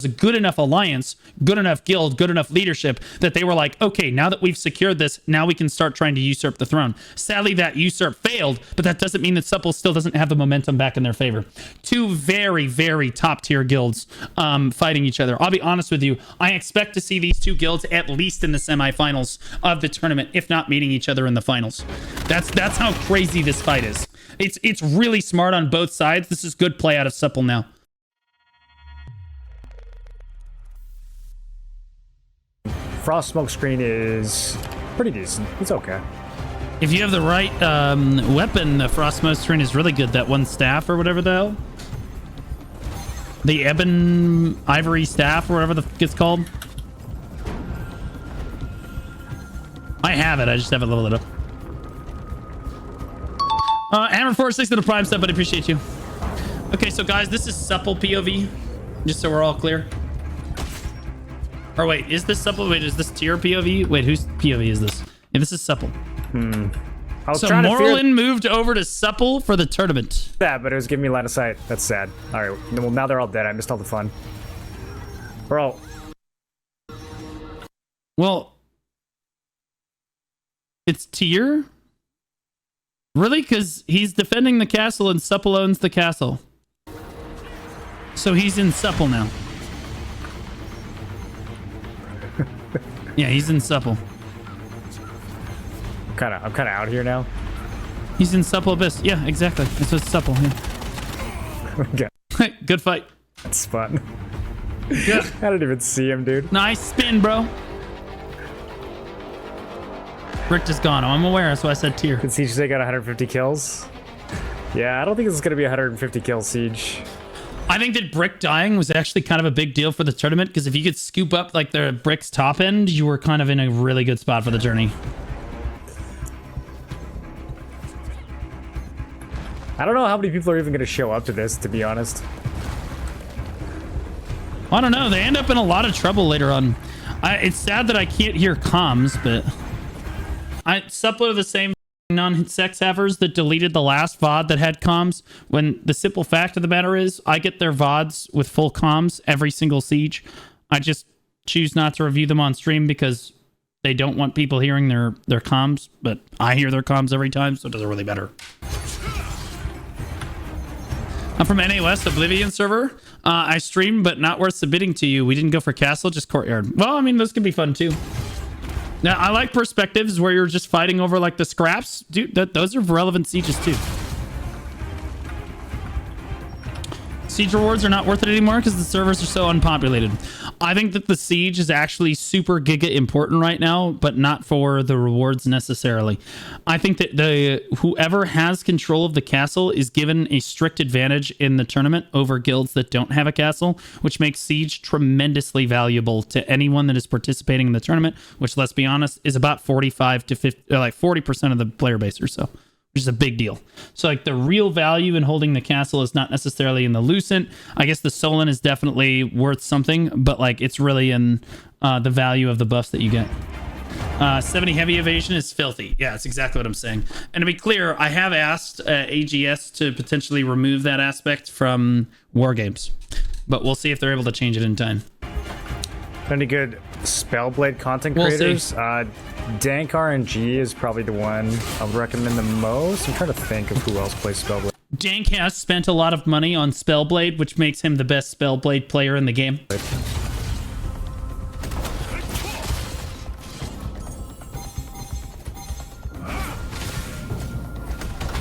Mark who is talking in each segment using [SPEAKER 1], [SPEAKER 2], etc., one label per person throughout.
[SPEAKER 1] a good enough alliance, good enough guild, good enough leadership that they were like, okay, now that we've secured this, now we can start trying to usurp the throne. Sadly, that usurp failed, but that doesn't mean that Supple still doesn't have the momentum back in their favor. Two very, very top tier guilds fighting each other. I'll be honest with you, I expect to see these two guilds at least in the semifinals of the tournament, if not meeting each other in the finals. That's how crazy this fight is. It's really smart on both sides. This is good play out of Supple now.
[SPEAKER 2] Frost smoke screen is pretty decent. It's okay.
[SPEAKER 1] If you have the right weapon, the Frost smoke screen is really good. That one staff or whatever the hell. The Ebon Ivory staff or whatever the f it's called. I have it. I just haven't leveled it up. Hammer 46 to the prime step, but I appreciate you. Okay, so guys, this is Supple POV. Just so we're all clear. Or wait, is this Supple? Wait, is this tier POV? Wait, whose POV is this? Yeah, this is Supple.
[SPEAKER 2] So
[SPEAKER 1] Morlin moved over to Supple for the tournament.
[SPEAKER 2] Yeah, but it was giving me line of sight. That's sad. All right, well, now they're all dead. I missed all the fun. Bro.
[SPEAKER 1] Well, it's tier? Really? Because he's defending the castle and Supple owns the castle. So he's in Supple now. Yeah, he's in Supple.
[SPEAKER 2] I'm kind of out here now.
[SPEAKER 1] He's in Supple Abyss. Yeah, exactly. That's what's Supple. Yeah.
[SPEAKER 2] Okay.
[SPEAKER 1] Good fight.
[SPEAKER 2] That's fun.
[SPEAKER 1] Yeah.
[SPEAKER 2] I didn't even see him, dude.
[SPEAKER 1] Nice spin, bro. Rick is gone. Oh, I'm aware. That's why I said tier.
[SPEAKER 2] Did Siege say got 150 kills? Yeah, I don't think this is going to be 150 kill Siege.
[SPEAKER 1] I think that Brick dying was actually kind of a big deal for the tournament, because if you could scoop up like the Brick's top end, you were kind of in a really good spot for the journey.
[SPEAKER 2] I don't know how many people are even going to show up to this, to be honest.
[SPEAKER 1] I don't know. They end up in a lot of trouble later on. It's sad that I can't hear comms, but Supple are the same non-sex havers that deleted the last VOD that had comms, when the simple fact of the matter is I get their VODs with full comms every single siege. I just choose not to review them on stream because they don't want people hearing their comms, but I hear their comms every time, so it doesn't really matter. I'm from NA West Oblivion server. I stream, but not worth submitting to you. We didn't go for castle, just courtyard. Well, I mean, those can be fun too. Now, I like perspectives where you're just fighting over like the scraps. Dude, those are relevant sieges too. Siege rewards are not worth it anymore because the servers are so unpopulated. I think that the siege is actually super giga important right now, but not for the rewards necessarily. I think that whoever has control of the castle is given a strict advantage in the tournament over guilds that don't have a castle, which makes siege tremendously valuable to anyone that is participating in the tournament, which, let's be honest, is about 45 to 50, like 40% of the player base or so, which is a big deal. So like the real value in holding the castle is not necessarily in the Lucent. I guess the Solon is definitely worth something, but like it's really in the value of the buffs that you get. 70 heavy evasion is filthy. Yeah, that's exactly what I'm saying. And to be clear, I have asked AGS to potentially remove that aspect from war games, but we'll see if they're able to change it in time.
[SPEAKER 2] Any good Spellblade content creators? Dank RNG is probably the one I would recommend the most. I'm trying to think of who else plays Spellblade.
[SPEAKER 1] Dank has spent a lot of money on Spellblade, which makes him the best Spellblade player in the game.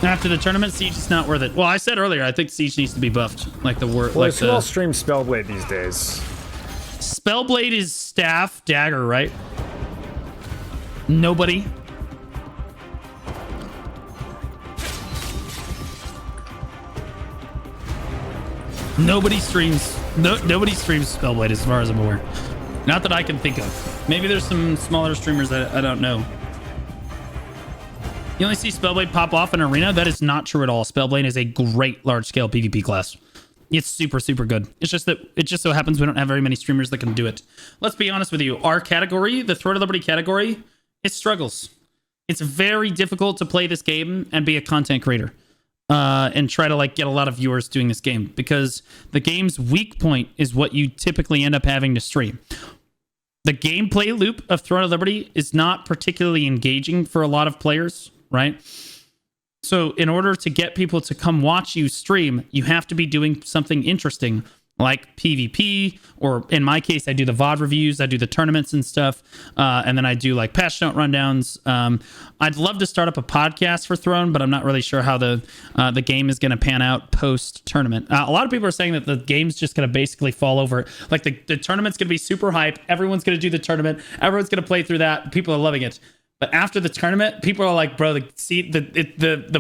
[SPEAKER 1] After the tournament, Siege is not worth it. Well, I said earlier, I think Siege needs to be buffed. Like the word.
[SPEAKER 2] Well, who else streams Spellblade these days?
[SPEAKER 1] Spellblade is staff dagger, right? Nobody. Nobody streams. Nobody streams Spellblade as far as I'm aware. Not that I can think of. Maybe there's some smaller streamers that I don't know. You only see Spellblade pop off in Arena. That is not true at all. Spellblade is a great large-scale PvP class. It's super, super good. It's just that it just so happens we don't have very many streamers that can do it. Let's be honest with you. Our category, the Throat of Liberty category, it struggles. It's very difficult to play this game and be a content creator. and try to like get a lot of viewers doing this game, because the game's weak point is what you typically end up having to stream. The gameplay loop of Throne of Liberty is not particularly engaging for a lot of players, right? So in order to get people to come watch you stream, you have to be doing something interesting, like PvP, or in my case, I do the VOD reviews, I do the tournaments and stuff, and then I do like patch note rundowns. I'd love to start up a podcast for Throne, but I'm not really sure how the game is going to pan out post tournament. A lot of people are saying that the game's just going to basically fall over. Like the tournament's going to be super hype. Everyone's going to do the tournament. Everyone's going to play through that. People are loving it. But after the tournament, people are like, bro, the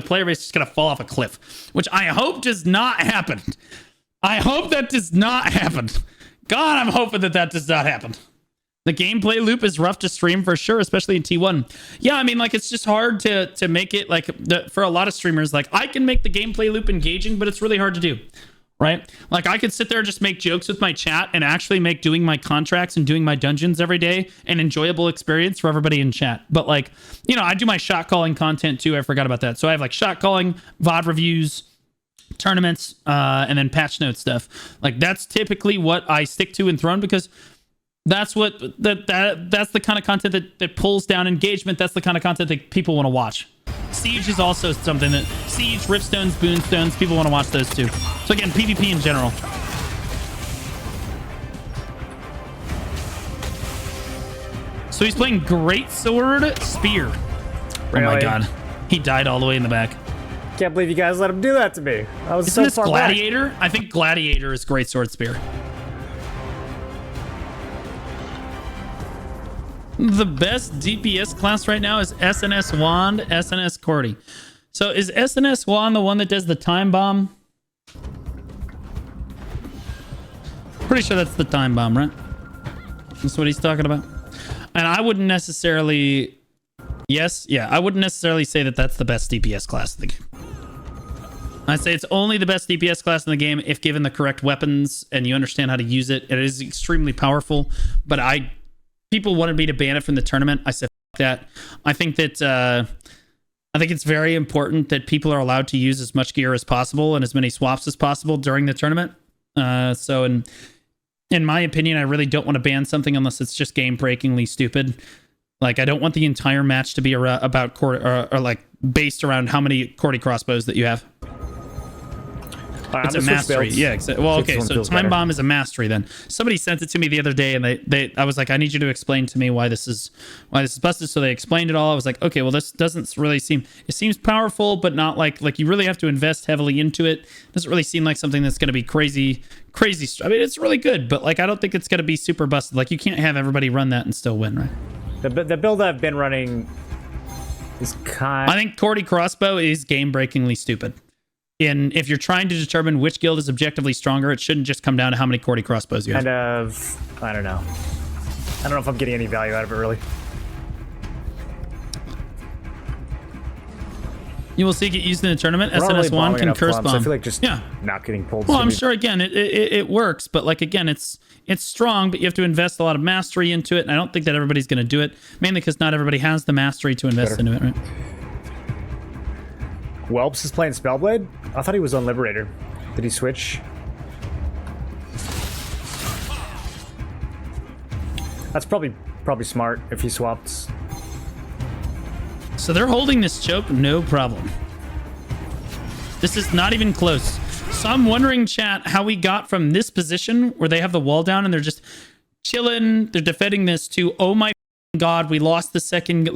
[SPEAKER 1] player base is just going to fall off a cliff, which I hope does not happen. I hope that does not happen. God, I'm hoping that does not happen. The gameplay loop is rough to stream for sure, especially in T1. Yeah, I mean, like, it's just hard to make it, like, for a lot of streamers, like, I can make the gameplay loop engaging, but it's really hard to do, right? Like, I could sit there and just make jokes with my chat and actually make doing my contracts and doing my dungeons every day an enjoyable experience for everybody in chat. But, like, you know, I do my shot calling content too. I forgot about that. So I have, like, shot calling, VOD reviews, tournaments, and then patch note stuff. Like, that's typically what I stick to in Throne, because that's what that's the kind of content that pulls down engagement. That's the kind of content that people want to watch. Siege is also something that Siege, Riftstones, Boonstones, people want to watch those too. So again, PvP in general. So he's playing Greatsword Spear.
[SPEAKER 2] Really?
[SPEAKER 1] Oh my god, he died all the way in the back.
[SPEAKER 2] Can't believe you guys let him do that to me. I was
[SPEAKER 1] Isn't
[SPEAKER 2] so
[SPEAKER 1] this
[SPEAKER 2] far
[SPEAKER 1] Gladiator?
[SPEAKER 2] back.
[SPEAKER 1] I think Gladiator is Greatsword Spear. The best DPS class right now is SNS Wand, SNS Cordy. So is SNS Wand the one that does the time bomb? Pretty sure that's the time bomb, right? That's what he's talking about. And I wouldn't necessarily... Yes, yeah, I wouldn't necessarily say that that's the best DPS class in the game. I'd say it's only the best DPS class in the game if given the correct weapons and you understand how to use it. It is extremely powerful, but people wanted me to ban it from the tournament. I said, fuck that. I think it's very important that people are allowed to use as much gear as possible and as many swaps as possible during the tournament. So in my opinion, I really don't want to ban something unless it's just game-breakingly stupid. Like, I don't want the entire match to be about or like based around how many Cordy crossbows that you have. It's a mastery. Yeah, exactly. Well, okay, so time bomb is a mastery then. Somebody sent it to me the other day, and I was like, I need you to explain to me why this is busted. So they explained it all. I was like, okay, well, this doesn't really seem... It seems powerful, but not like you really have to invest heavily into it. It doesn't really seem like something that's going to be crazy. I mean, it's really good, but like I don't think it's going to be super busted. Like, you can't have everybody run that and still win, right?
[SPEAKER 2] The build I've been running is
[SPEAKER 1] I think Cordy crossbow is game-breakingly stupid. If you're trying to determine which guild is objectively stronger, it shouldn't just come down to how many Cordy crossbows you have.
[SPEAKER 2] I don't know. I don't know if I'm getting any value out of it, really.
[SPEAKER 1] You will see it get used in the tournament. SNS Wand can curse bomb.
[SPEAKER 2] So I feel like just not getting pulled.
[SPEAKER 1] Well, I'm sure, again, it works, but like, again, it's strong, but you have to invest a lot of mastery into it, and I don't think that everybody's going to do it, mainly because not everybody has the mastery to invest into it, right?
[SPEAKER 2] Whelps is playing Spellblade? I thought he was on Liberator. Did he switch? That's probably smart if he swapped.
[SPEAKER 1] So they're holding this choke, no problem. This is not even close. So I'm wondering, chat, how we got from this position where they have the wall down and they're just chilling, they're defending this, to, oh my god, we lost the second,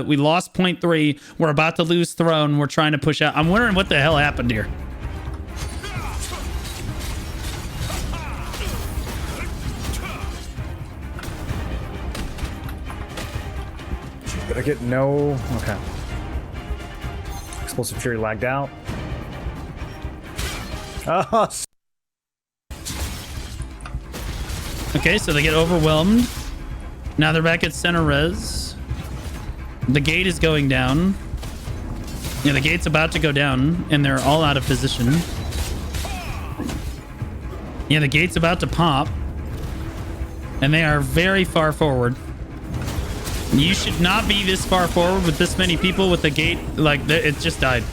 [SPEAKER 1] we lost point 3, we're about to lose Throne, we're trying to push out. I'm wondering what the hell happened here.
[SPEAKER 2] Did I get no... Okay. Explosive Fury lagged out. Oh,
[SPEAKER 1] okay, so they get overwhelmed. Now they're back at center res. The gate is going down. Yeah, the gate's about to go down, and they're all out of position. Yeah, the gate's about to pop. And they are very far forward. You should not be this far forward with this many people with the gate. Like, it just died.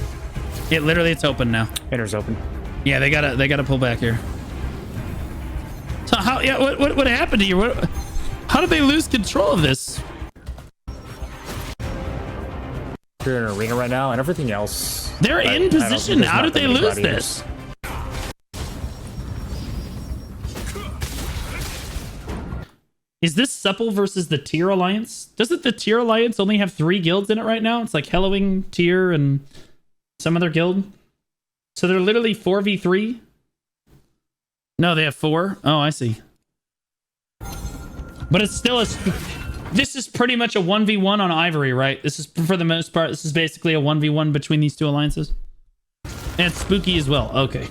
[SPEAKER 1] It's open now.
[SPEAKER 2] Inner's open.
[SPEAKER 1] Yeah, they gotta pull back here. So how? Yeah, what happened here? How did they lose control of this?
[SPEAKER 2] They're in an arena right now, and everything else.
[SPEAKER 1] They're in position. How did they lose this? Is this Supple versus the Tier Alliance? Doesn't the Tier Alliance only have 3 guilds in it right now? It's like Hellowing, Tier, and some other guild. So they're literally 4v3? No, they have 4. Oh, I see. But it's still a... This is pretty much a 1v1 on Ivory, right? This is, for the most part, this is basically a 1v1 between these 2 alliances. And it's spooky as well. Okay.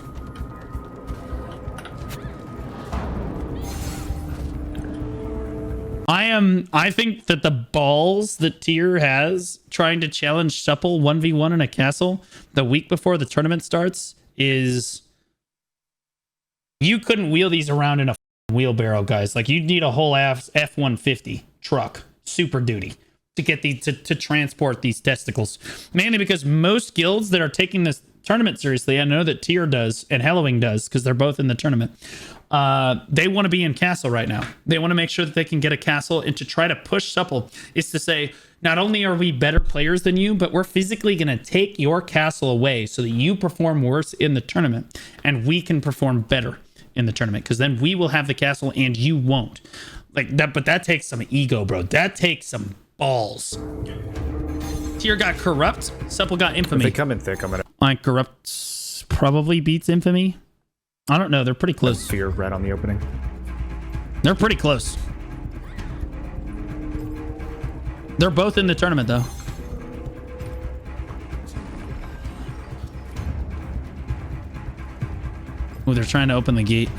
[SPEAKER 1] I think that the balls that Tier has trying to challenge Supple 1v1 in a castle the week before the tournament starts is... You couldn't wheel these around in a wheelbarrow, guys. Like, you'd need a whole F-150 truck, Super Duty, to get these to transport these testicles. Mainly because most guilds that are taking this tournament seriously, I know that Tier does and Hellowing does because they're both in the tournament. They want to be in castle right now. They want to make sure that they can get a castle, and to try to push Supple is to say, not only are we better players than you, but we're physically going to take your castle away so that you perform worse in the tournament and we can perform better in the tournament, because then we will have the castle and you won't. Like that, but that takes some ego, bro. That takes some balls. Tier got corrupt. Supple got infamy.
[SPEAKER 2] If they come in thick, I'm gonna.
[SPEAKER 1] Like corrupt probably beats infamy. I don't know. They're pretty close.
[SPEAKER 2] Fear right on the opening.
[SPEAKER 1] They're pretty close. They're both in the tournament though. Oh, they're trying to open the gate.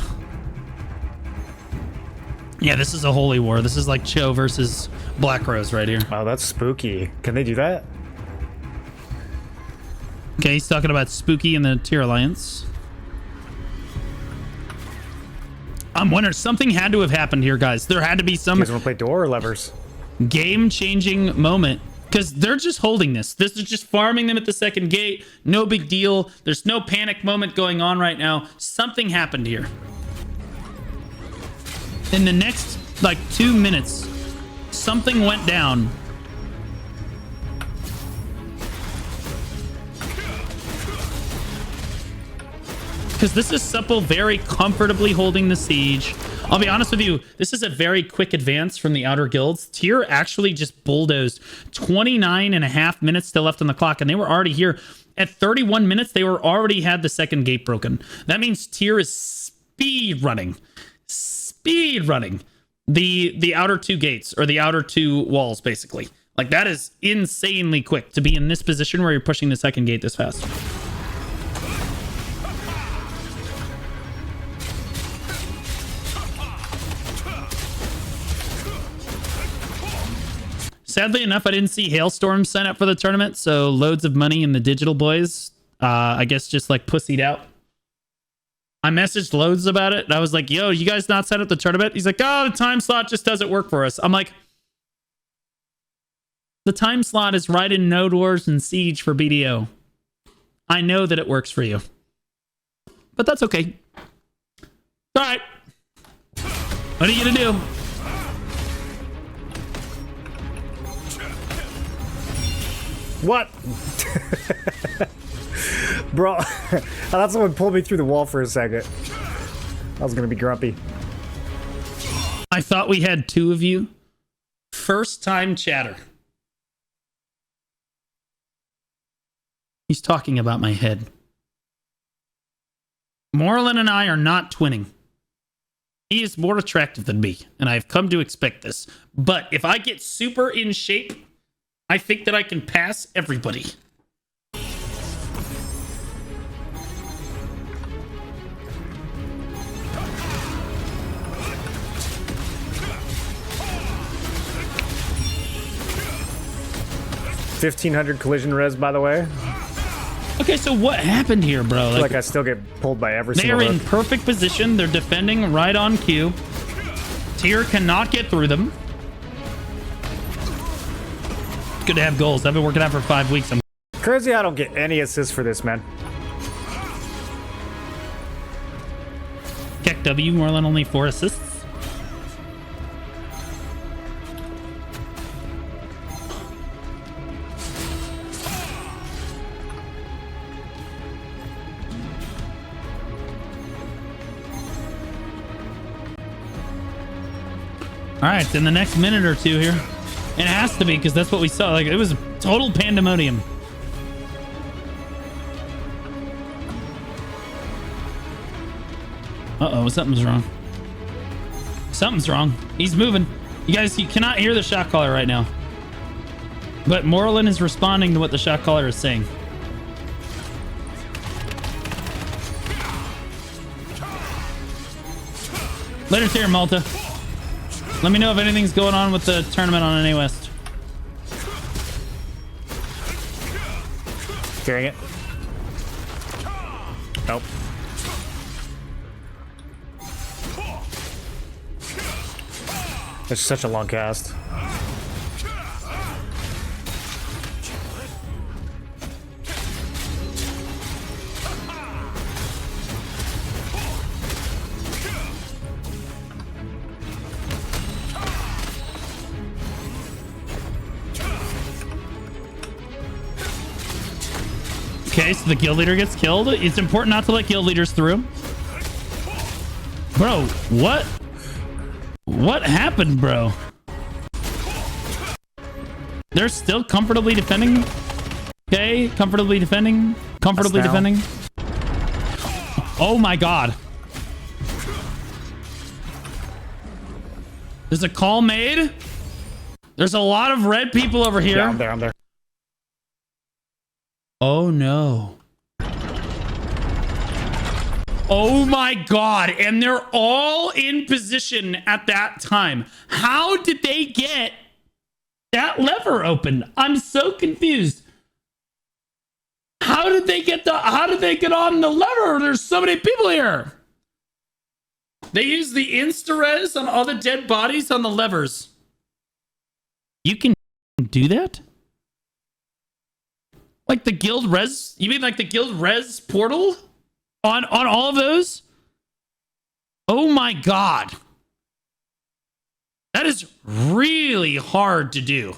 [SPEAKER 1] Yeah, this is a holy war. This is like Cho versus Black Rose right here.
[SPEAKER 2] Wow, that's spooky. Can they do that?
[SPEAKER 1] Okay, he's talking about spooky in the Tier Alliance. I'm wondering, something had to have happened here, guys. There had to be some...
[SPEAKER 2] You guys want to play door or levers?
[SPEAKER 1] Game-changing moment. Because they're just holding this. This is just farming them at the second gate. No big deal. There's no panic moment going on right now. Something happened here. In the next, like, 2 minutes, something went down. Because this is Supple very comfortably holding the siege. I'll be honest with you, this is a very quick advance from the outer guilds. Tier actually just bulldozed. 29.5 minutes still left on the clock, and they were already here. At 31 minutes, they were already had the second gate broken. That means Tier is speed running the outer 2 gates, or the outer 2 walls, basically. Like, that is insanely quick to be in this position where you're pushing the second gate this fast. Sadly enough, I didn't see Hailstorm sign up for the tournament, so loads of money in the digital boys, I guess, just like pussied out. I messaged loads about it, and I was like, yo, you guys not set up the tournament? He's like, oh, the time slot just doesn't work for us. I'm like, the time slot is right in Node Wars and Siege for BDO. I know that it works for you. But that's okay. All right. What are you going to do?
[SPEAKER 2] What? Bro, I thought someone pulled me through the wall for a second. I was gonna be grumpy.
[SPEAKER 1] I thought we had 2 of you. First time chatter. He's talking about my head. Morlin and I are not twinning. He is more attractive than me, and I've come to expect this. But if I get super in shape, I think that I can pass everybody.
[SPEAKER 2] $1,500 collision res, by the way.
[SPEAKER 1] Okay, so what happened here, bro?
[SPEAKER 2] I feel like I still get pulled by every single
[SPEAKER 1] They're in
[SPEAKER 2] hook.
[SPEAKER 1] perfect position. They're defending right on cue. Tier cannot get through them. Good to have goals. I've been working out for 5 weeks. I'm
[SPEAKER 2] Crazy I don't get any assists for this, man.
[SPEAKER 1] Keck W, Moreland only 4 assists. All right, in the next minute or two here. And it has to be, because that's what we saw. Like, it was total pandemonium. Uh-oh, something's wrong. Something's wrong. He's moving. You guys, you cannot hear the shot caller right now. But Moreland is responding to what the shot caller is saying. Later, here, Malta. Let me know if anything's going on with the tournament on NA West.
[SPEAKER 2] Hearing it. Nope. It's such a long cast.
[SPEAKER 1] Okay, so the guild leader gets killed. It's important not to let guild leaders through. Bro, what? What happened, bro? They're still comfortably defending. Okay, comfortably defending. Comfortably defending. Oh my god. There's a call made. There's a lot of red people over here.
[SPEAKER 2] Yeah, I'm there, I'm there.
[SPEAKER 1] Oh no. Oh my god, and they're all in position at that time. How did they get that lever open? I'm so confused. How did they get on the lever? There's so many people here. They use the insta-res on all the dead bodies on the levers. You can do that? Like the guild res? You mean like the guild res portal? On all of those? Oh my god. That is really hard to do.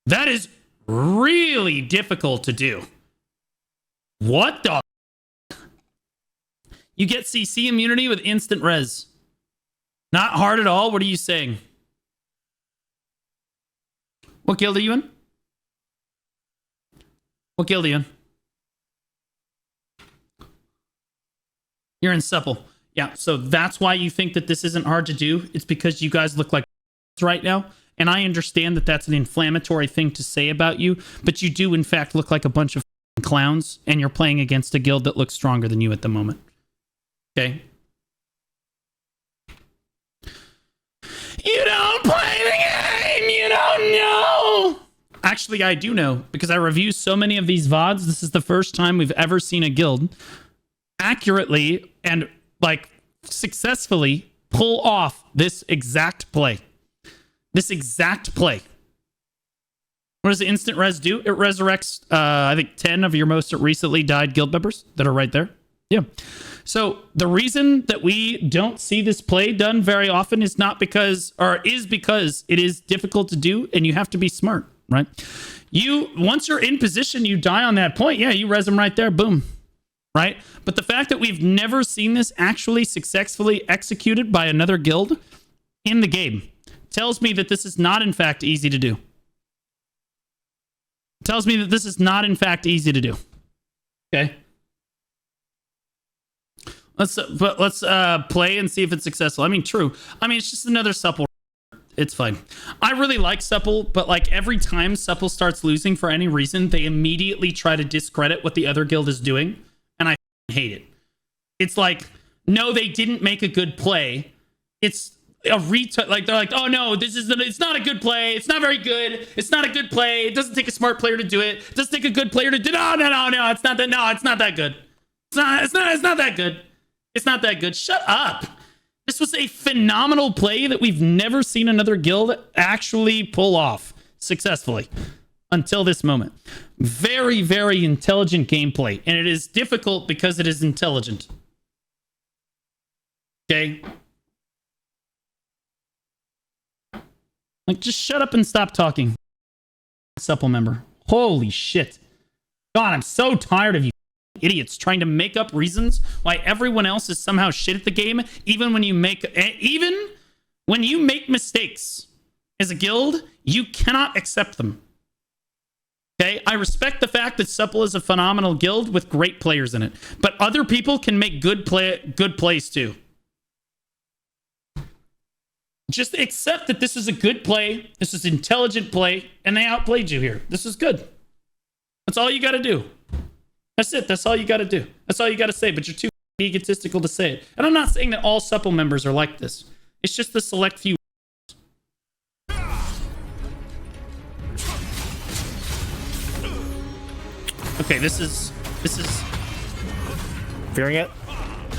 [SPEAKER 1] That is really difficult to do. What the? You get CC immunity with instant res. Not hard at all? What are you saying? What guild are you in? What guild are you in? You're in supple. Yeah, so that's why you think that this isn't hard to do. It's because you guys look like right now. And I understand that that's an inflammatory thing to say about you, but you do in fact look like a bunch of clowns, and you're playing against a guild that looks stronger than you at the moment. Okay? You don't play the game! You don't know! Actually, I do know, because I review so many of these VODs. This is the first time we've ever seen a guild accurately and like successfully pull off this exact play. This exact play. What does the instant res do? It resurrects, I think, 10 of your most recently died guild members that are right there. Yeah. So the reason that we don't see this play done very often is because it is difficult to do, and you have to be smart, right? Once you're in position, you die on that point. Yeah, you res them right there. Boom. Right? But the fact that we've never seen this actually successfully executed by another guild in the game tells me that this is not in fact easy to do. Tells me that this is not in fact easy to do. Okay? Let's play and see if it's successful. I mean, true. I mean, it's just another supple. It's fine. I really like supple, but like every time supple starts losing for any reason, they immediately try to discredit what the other guild is doing. And I hate it. It's like, no, they didn't make a good play. It's a retard. Like, they're like, oh no, it's not a good play. It's not very good. It's not a good play. It doesn't take a smart player to do it. It doesn't take a good player to do it. No, it's not that. No, it's not that good. It's not that good. It's not that good. Shut up. This was a phenomenal play that we've never seen another guild actually pull off successfully. until this moment. Very, very intelligent gameplay. And it is difficult because it is intelligent. Okay? Like, just shut up and stop talking. Supple member. Holy shit. God, I'm so tired of you idiots trying to make up reasons why everyone else is somehow shit at the game, even when you make mistakes as a guild, you cannot accept them. Okay, I respect the fact that Supple is a phenomenal guild with great players in it, but other people can make good plays too. Just accept that this is a good play, this is intelligent play, and they outplayed you here. This is good. That's all you got to do. That's it. That's all you got to do. That's all you got to say, but you're too egotistical to say it. And I'm not saying that all Supple members are like this. It's just the select few. Okay, this is
[SPEAKER 2] fearing it.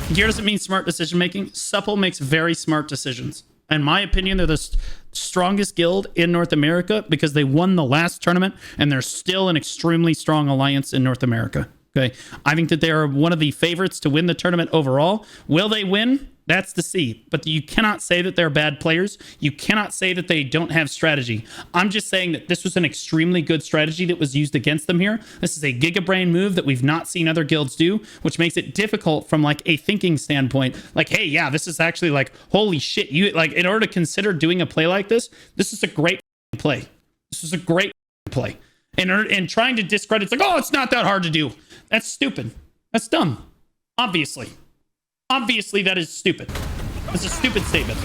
[SPEAKER 1] Here doesn't mean smart decision making. Supple makes very smart decisions. In my opinion, they're the strongest guild in North America because they won the last tournament and they're still an extremely strong alliance in North America. Okay, I think that they are one of the favorites to win the tournament overall. Will they win? That's to see. But you cannot say that they're bad players. You cannot say that they don't have strategy. I'm just saying that this was an extremely good strategy that was used against them here. This is a gigabrain move that we've not seen other guilds do, which makes it difficult from like a thinking standpoint. Like, hey, yeah, this is actually like, holy shit. You like, in order to consider doing a play like this, this is a great play. This is a great play. And trying to discredit, it's like, oh, it's not that hard to do. That's stupid. That's dumb. Obviously. Obviously, that is stupid. That's a stupid statement.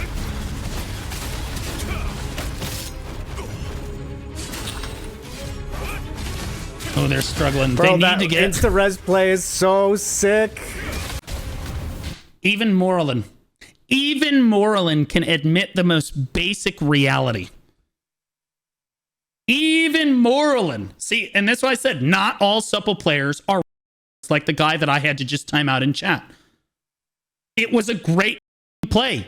[SPEAKER 1] Oh, they're struggling.
[SPEAKER 2] Bro,
[SPEAKER 1] they need to get
[SPEAKER 2] insta-res play is so sick.
[SPEAKER 1] Even Morlin can admit the most basic reality. Even Morlin. See, and that's why I said not all Supple players are like the guy that I had to just time out in chat. It was a great play.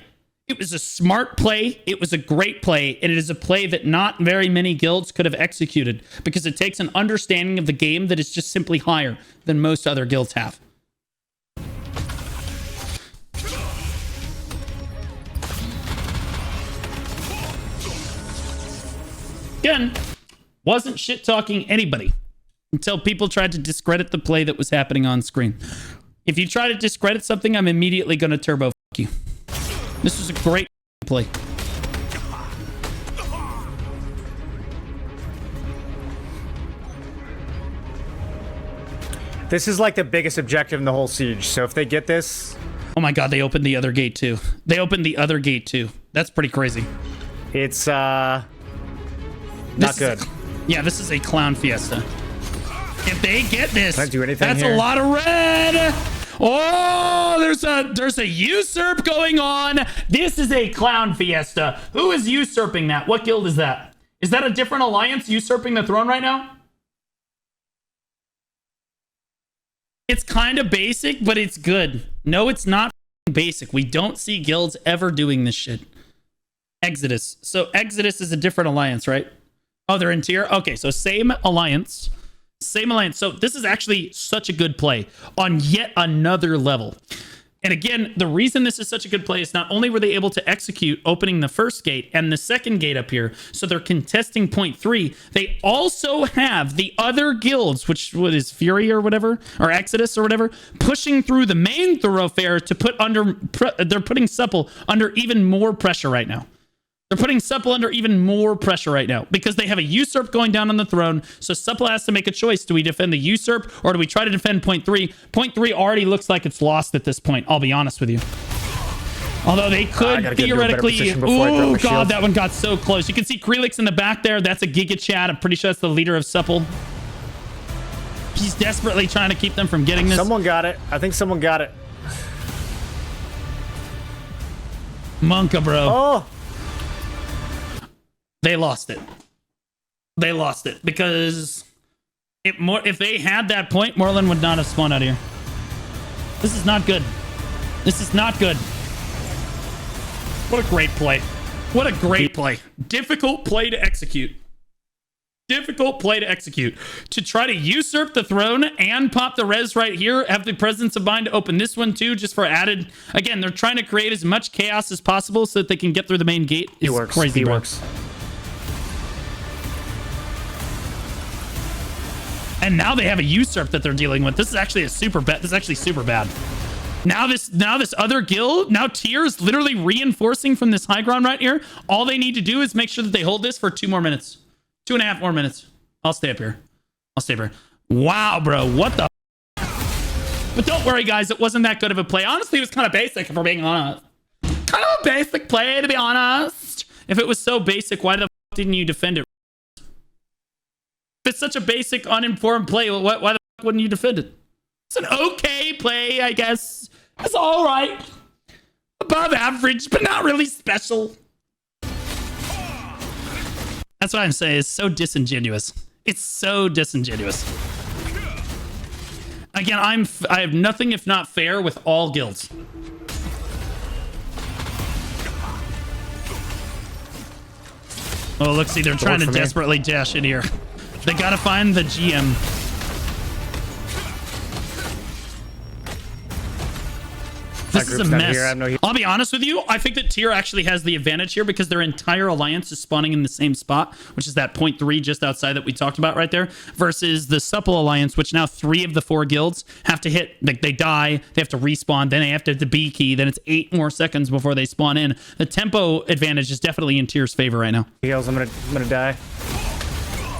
[SPEAKER 1] It was a smart play. It was a great play. And it is a play that not very many guilds could have executed because it takes an understanding of the game that is just simply higher than most other guilds have. Again, wasn't shit-talking anybody until people tried to discredit the play that was happening on screen. If you try to discredit something, I'm immediately going to turbo fuck you. This was a great play.
[SPEAKER 2] This is like the biggest objective in the whole siege. So if they get this...
[SPEAKER 1] Oh my god, they opened the other gate too. They opened the other gate too. That's pretty crazy.
[SPEAKER 2] It's, not good.
[SPEAKER 1] Yeah, this is a clown fiesta. If they get this,
[SPEAKER 2] can I do anything
[SPEAKER 1] that's
[SPEAKER 2] here?
[SPEAKER 1] a lot of red. Oh, there's a usurp going on. This is a clown fiesta. Who is usurping that? What guild is that? Is that a different alliance usurping the throne right now? It's kind of basic, but it's good. No, it's not basic. We don't see guilds ever doing this shit. Exodus. So Exodus is a different alliance, right? Oh, they're in tier? Okay, so same alliance. Same alliance. So this is actually such a good play on yet another level. And again, the reason this is such a good play is not only were they able to execute opening the first gate and the second gate up here, so they're contesting point 3, they also have the other guilds, which what is Fury or whatever, or Exodus or whatever, pushing through the main thoroughfare to put under, they're putting Supple under even more pressure right now. They're putting Supple under even more pressure right now because they have a usurp going down on the throne. So Supple has to make a choice. Do we defend the usurp or do we try to defend point 3? Point 3 already looks like it's lost at this point. I'll be honest with you. Although they could theoretically... Oh, God, that one got so close. You can see Krelix in the back there. That's a Giga Chat. I'm pretty sure that's the leader of Supple. He's desperately trying to keep them from getting this.
[SPEAKER 2] Someone got it. I think someone got it.
[SPEAKER 1] Monka, bro.
[SPEAKER 2] Oh!
[SPEAKER 1] They lost it. They lost it because if they had that point, Morlin would not have spawned out here. This is not good. This is not good. What a great play. What a great play. Difficult play to execute. difficult play to execute. To try to usurp the throne and pop the res right here, have the presence of mind to open this one too, just for added. Again, they're trying to create as much chaos as possible so that they can get through the main gate.
[SPEAKER 2] It works.
[SPEAKER 1] Crazy,
[SPEAKER 2] it
[SPEAKER 1] bro.
[SPEAKER 2] works.
[SPEAKER 1] And now they have a usurp that they're dealing with. This is actually a super bad. This is actually super bad. Now this other guild, now Tier is literally reinforcing from this high ground right here. All they need to do is make sure that they hold this for 2 more minutes. 2.5 more minutes. I'll stay up here. I'll stay up here. Wow, bro. What the? But don't worry, guys. It wasn't that good of a play. Honestly, it was kind of basic, if we're being honest. Kind of a basic play, to be honest. If it was so basic, why the fuck didn't you defend it? If it's such a basic, uninformed play, why the fuck wouldn't you defend it? It's an okay play, I guess. It's all right. Above average, but not really special. That's what I'm saying. It's so disingenuous. It's so disingenuous. Again, I have nothing if not fair with all guilds. Oh, look, see, they're trying to desperately dash in here. They gotta find the GM. This is a mess. I'll be honest with you. I think that Tier actually has the advantage here because their entire alliance is spawning in the same spot, which is that 0.3 just outside that we talked about right there, versus the Supple alliance, which now 3 of the 4 guilds have to hit. Like, they die, they have to respawn, then they have to hit the B key, then it's 8 more seconds before they spawn in. The tempo advantage is definitely in Tier's favor right now.
[SPEAKER 2] Heals, I'm gonna die.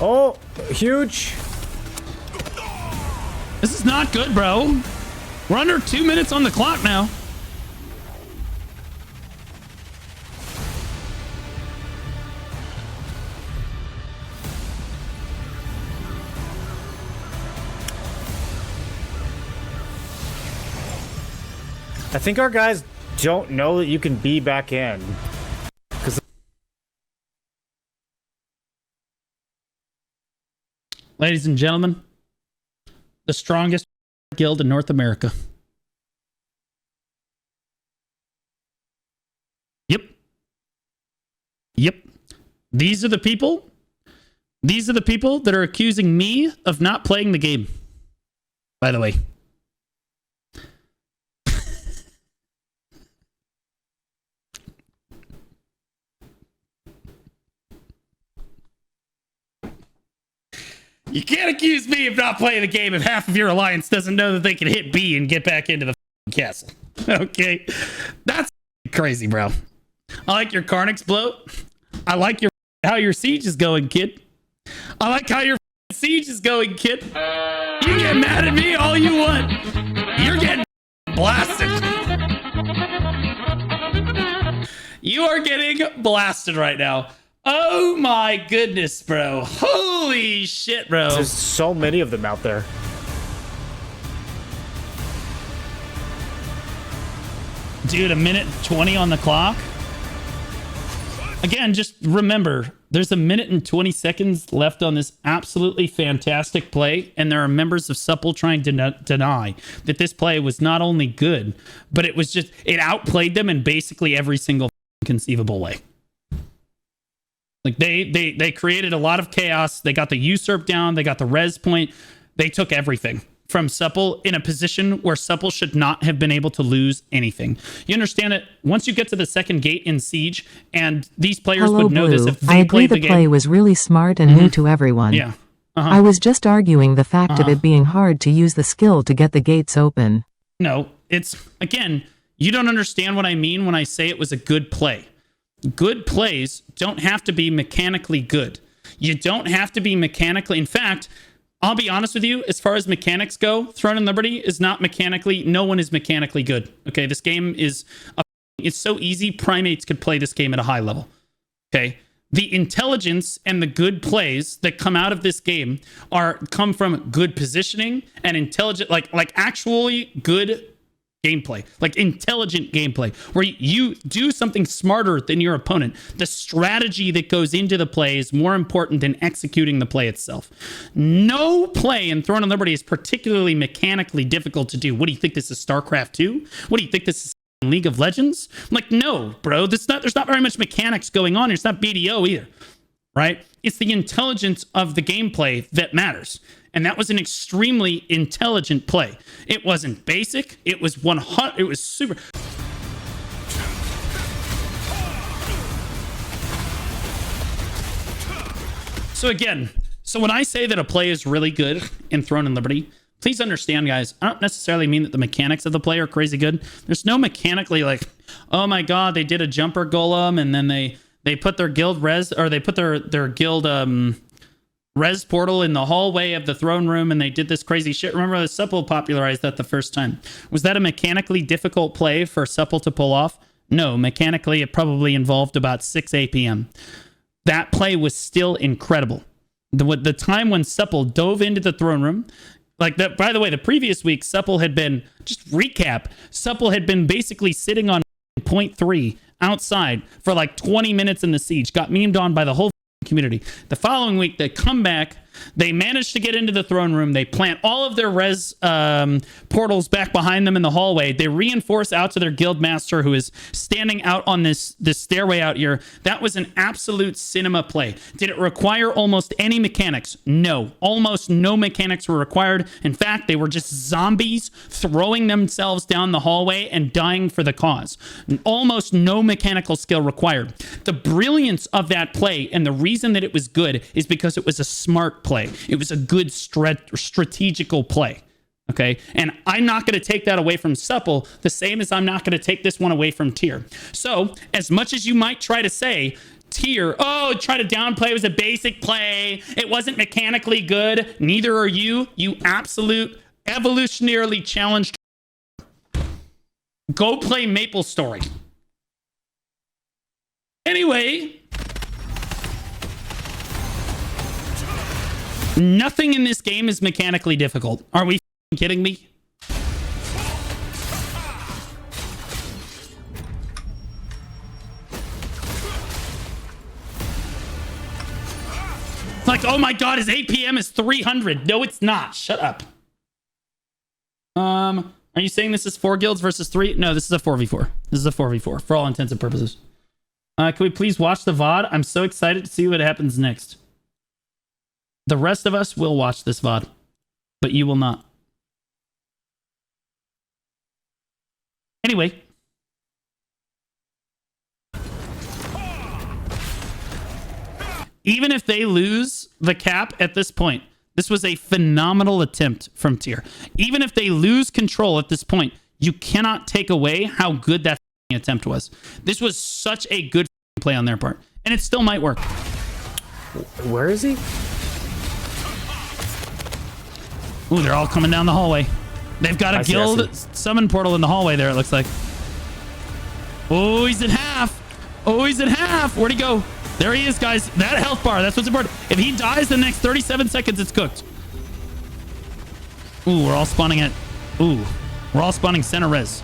[SPEAKER 2] Oh, huge.
[SPEAKER 1] This is not good, bro. We're under 2 minutes on the clock now.
[SPEAKER 2] I think our guys don't know that you can be back in.
[SPEAKER 1] Ladies and gentlemen, the strongest guild in North America. Yep. Yep. These are the people. These are the people that are accusing me of not playing the game. By the way. You can't accuse me of not playing the game if half of your alliance doesn't know that they can hit B and get back into the castle. Okay? That's crazy, bro. I like your Carnix bloat. I like how your siege is going, kid. I like how your siege is going, kid. You get mad at me all you want. You're getting blasted. You are getting blasted right now. Oh my goodness, bro. Holy shit, bro.
[SPEAKER 2] There's so many of them out there.
[SPEAKER 1] Dude, 1:20 on the clock. Again, just remember, there's 1:20 left on this absolutely fantastic play, and there are members of Supple trying to deny that this play was not only good, but it was just, it outplayed them in basically every single conceivable way. Like they created a lot of chaos. They got the usurp down. They got the res point. They took everything from Supple in a position where Supple should not have been able to lose anything. You understand that once you get to the second gate in Siege, and these players would know this if they played the game.
[SPEAKER 3] I agree the play was really smart and new to everyone.
[SPEAKER 1] Yeah.
[SPEAKER 3] I was just arguing the fact of it being hard to use the skill to get the gates open.
[SPEAKER 1] No, it's, again, you don't understand what I mean when I say it was a good play. Good plays don't have to be mechanically good. You don't have to be mechanically... In fact, I'll be honest with you, as far as mechanics go, Throne and Liberty is not mechanically... No one is mechanically good. Okay, this game is... It's so easy, primates could play this game at a high level. Okay? The intelligence and the good plays that come out of this game come from good positioning and intelligent... Like actually good... gameplay, like intelligent gameplay, where you do something smarter than your opponent. The strategy that goes into the play is more important than executing the play itself. No play in Throne and Liberty is particularly mechanically difficult to do. What do you think this is, StarCraft 2? What do you think this is, League of Legends? I'm like, no, bro, there's not very much mechanics going on here. It's not BDO either. right? It's the intelligence of the gameplay that matters. And that was an extremely intelligent play. It wasn't basic. It was 100. It was super. So again, when I say that a play is really good in Throne and Liberty, please understand, guys, I don't necessarily mean that the mechanics of the play are crazy good. There's no mechanically like, oh my god, they did a jumper golem and then they put their guild res, or they put their guild res portal in the hallway of the throne room and they did this crazy shit. Remember the Supple popularized that the first time. Was that a mechanically difficult play for Supple to pull off? No, mechanically it probably involved about 6 APM. That play was still incredible. The time when Supple dove into the throne room, like that, by the way, the previous week, Supple had been, just recap, Supple had been basically sitting on 0.3 outside for like 20 minutes in the siege, got memed on by the whole community. The following week, they come back, they manage to get into the throne room, they plant all of their res portals back behind them in the hallway, they reinforce out to their guild master who is standing out on this stairway out here. That was an absolute cinema play. Did it require almost any mechanics? No. Almost no mechanics were required. In fact, they were just zombies throwing themselves down the hallway and dying for the cause. Almost no mechanical skill required. The brilliance of that play and the reason that it was good is because it was a smart play. It was a good strategical play. Okay. And I'm not going to take that away from Supple, the same as I'm not going to take this one away from Tier. So as much as you might try to say Tier, oh, try to downplay, it was a basic play, it wasn't mechanically good, neither are you, you absolute evolutionarily challenged. Go play Maple Story. Anyway, nothing in this game is mechanically difficult. Are we kidding me? Like, oh my god, his APM is 300. No, it's not. Shut up. Are you saying this is 4 guilds versus 3? No, this is a 4v4. This is a 4v4 for all intents and purposes. Can we please watch the VOD? I'm so excited to see what happens next. The rest of us will watch this VOD, but you will not. Anyway. Even if they lose the cap at this point, this was a phenomenal attempt from Tier. Even if they lose control at this point, you cannot take away how good that attempt was. This was such a good play on their part, and it still might work.
[SPEAKER 2] Where is he?
[SPEAKER 1] Ooh, they're all coming down the hallway. They've got a guild summon portal in the hallway there, it looks like. Oh, he's at half. Oh, he's at half. Where'd he go? There he is, guys. That health bar, that's what's important. If he dies in the next 37 seconds, it's cooked. Ooh, we're all spawning at... Ooh, we're all spawning center res.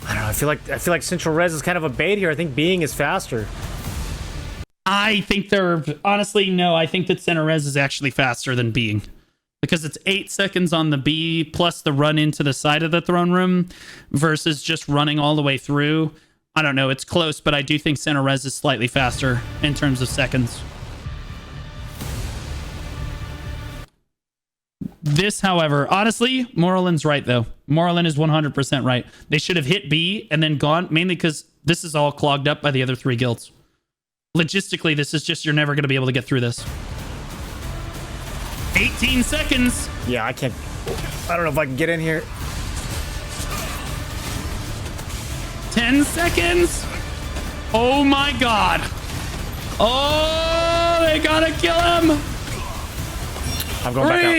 [SPEAKER 2] I don't know. I feel like central res is kind of a bait here. I think being is faster.
[SPEAKER 1] I think they're... Honestly, no. I think that center res is actually faster than being. Because it's 8 seconds on the B plus the run into the side of the throne room versus just running all the way through. I don't know. It's close, but I do think center res is slightly faster in terms of seconds. This, however, honestly, Morlin's right, though. Morlin is 100% right. They should have hit B and then gone, mainly because this is all clogged up by the other 3 guilds. Logistically, this is just, you're never going to be able to get through this. 18 seconds.
[SPEAKER 2] Yeah, I can't. I don't know if I can get in here.
[SPEAKER 1] 10 seconds. Oh my god. Oh, they gotta kill him.
[SPEAKER 2] I'm going back out.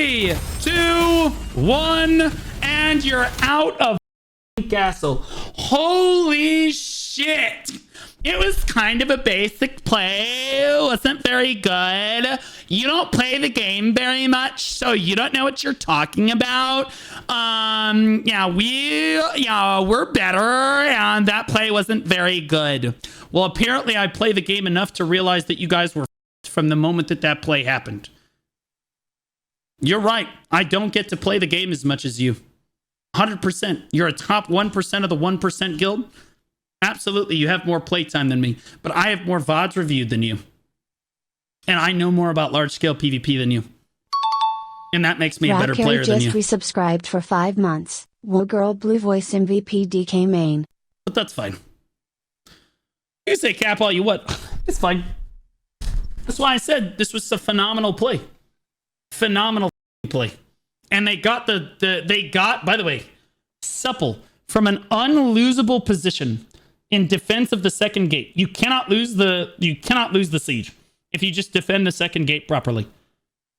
[SPEAKER 1] 3, 2, 1, and you're out of castle. Holy shit. It was kind of a basic play. It wasn't very good. You don't play the game very much, so you don't know what you're talking about. We're better, and that play wasn't very good. Well, apparently I play the game enough to realize that you guys were from the moment that play happened. You're right. I don't get to play the game as much as you. 100%. You're a top 1% of the 1% guild. Absolutely, you have more playtime than me, but I have more VODs reviewed than you. And I know more about large-scale PvP than you. And that makes me a better player than you.
[SPEAKER 4] just resubscribed for 5 months. Whoa girl blue voice MVP DK main.
[SPEAKER 1] But that's fine. You can say cap all you want. It's fine. That's why I said this was a phenomenal play. Phenomenal play. And they got they got, by the way, Supple from an unlosable position in defense of the second gate. You cannot lose the siege if you just defend the second gate properly.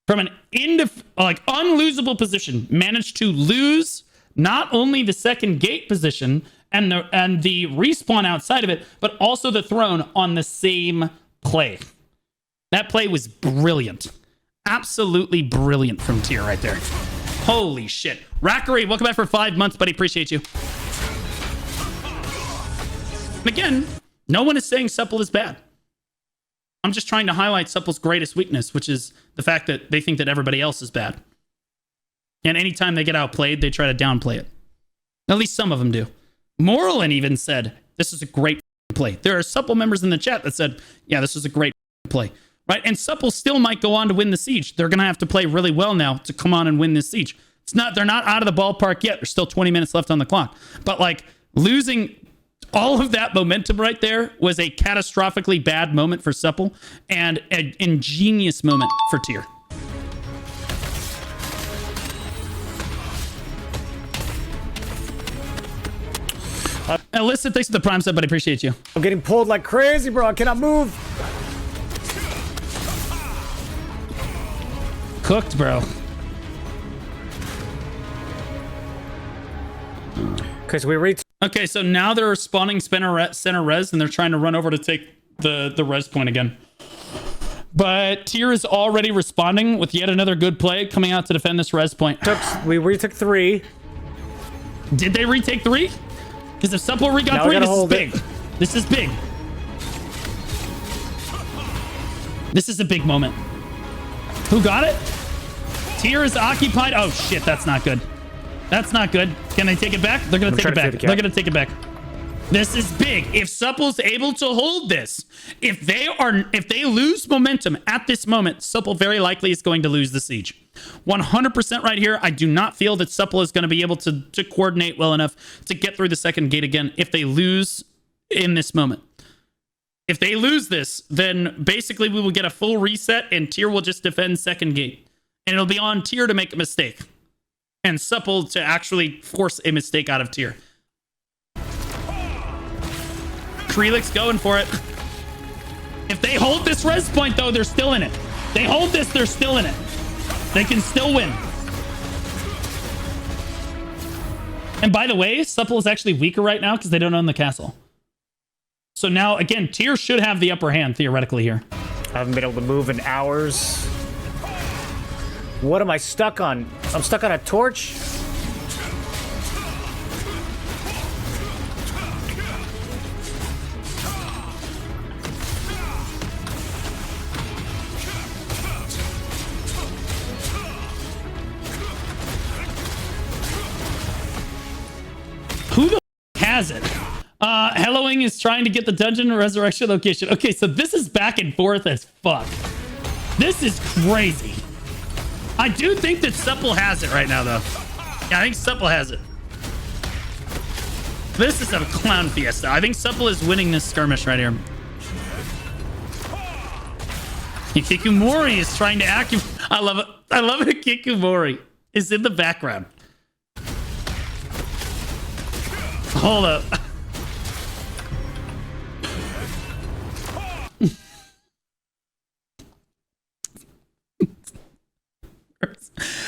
[SPEAKER 1] From an unlosable position, managed to lose not only the second gate position and the respawn outside of it, but also the throne on the same play. That play was brilliant. Absolutely brilliant from Tier right there. Holy shit. Rackery, welcome back for 5 months, buddy. Appreciate you. And again, no one is saying Supple is bad. I'm just trying to highlight Supple's greatest weakness, which is the fact that they think that everybody else is bad. And anytime they get outplayed, they try to downplay it. At least some of them do. Morlin even said, this is a great play. There are Supple members in the chat that said, yeah, this is a great play. Right? And Supple still might go on to win the siege. They're going to have to play really well now to come on and win this siege. They're not out of the ballpark yet. There's still 20 minutes left on the clock. But like losing all of that momentum right there was a catastrophically bad moment for Supple and an ingenious moment for Tier. Alyssa, thanks for the prime sub, but I appreciate you.
[SPEAKER 2] I'm getting pulled like crazy, bro. I cannot move.
[SPEAKER 1] Cooked, bro.
[SPEAKER 2] Okay, so we reach.
[SPEAKER 1] Okay, so now they're spawning center res, and they're trying to run over to take the res point again. But Tier is already responding with yet another good play coming out to defend this res point.
[SPEAKER 2] We retook 3.
[SPEAKER 1] Did they retake 3? Because if Supple re-got 3, this is big. This is big. This is a big moment. Who got it? Tier is occupied. Oh, shit. That's not good. That's not good. Can they take it back? They're going to take it back. They're going to take it back. This is big. If Supple's able to hold this, if they lose momentum at this moment, Supple very likely is going to lose the siege. 100% right here. I do not feel that Supple is going to be able to coordinate well enough to get through the second gate again if they lose in this moment. If they lose this, then basically we will get a full reset and Tier will just defend second gate. And it'll be on Tier to make a mistake. And Supple to actually force a mistake out of Tier. Krelix going for it. If they hold this res point, though, they're still in it. They hold this, they're still in it. They can still win. And by the way, Supple is actually weaker right now because they don't own the castle. So now, again, Tier should have the upper hand, theoretically, here.
[SPEAKER 2] I haven't been able to move in hours. What am I stuck on? I'm stuck on a torch?
[SPEAKER 1] Who the has it? Helloing is trying to get the dungeon resurrection location. Okay, so this is back and forth as fuck. This is crazy. I do think that Supple has it right now, though. Yeah, I think Supple has it. This is a clown fiesta. I think Supple is winning this skirmish right here. Hikikomori is trying to I love it. I love it. Hikikomori is in the background. Hold up.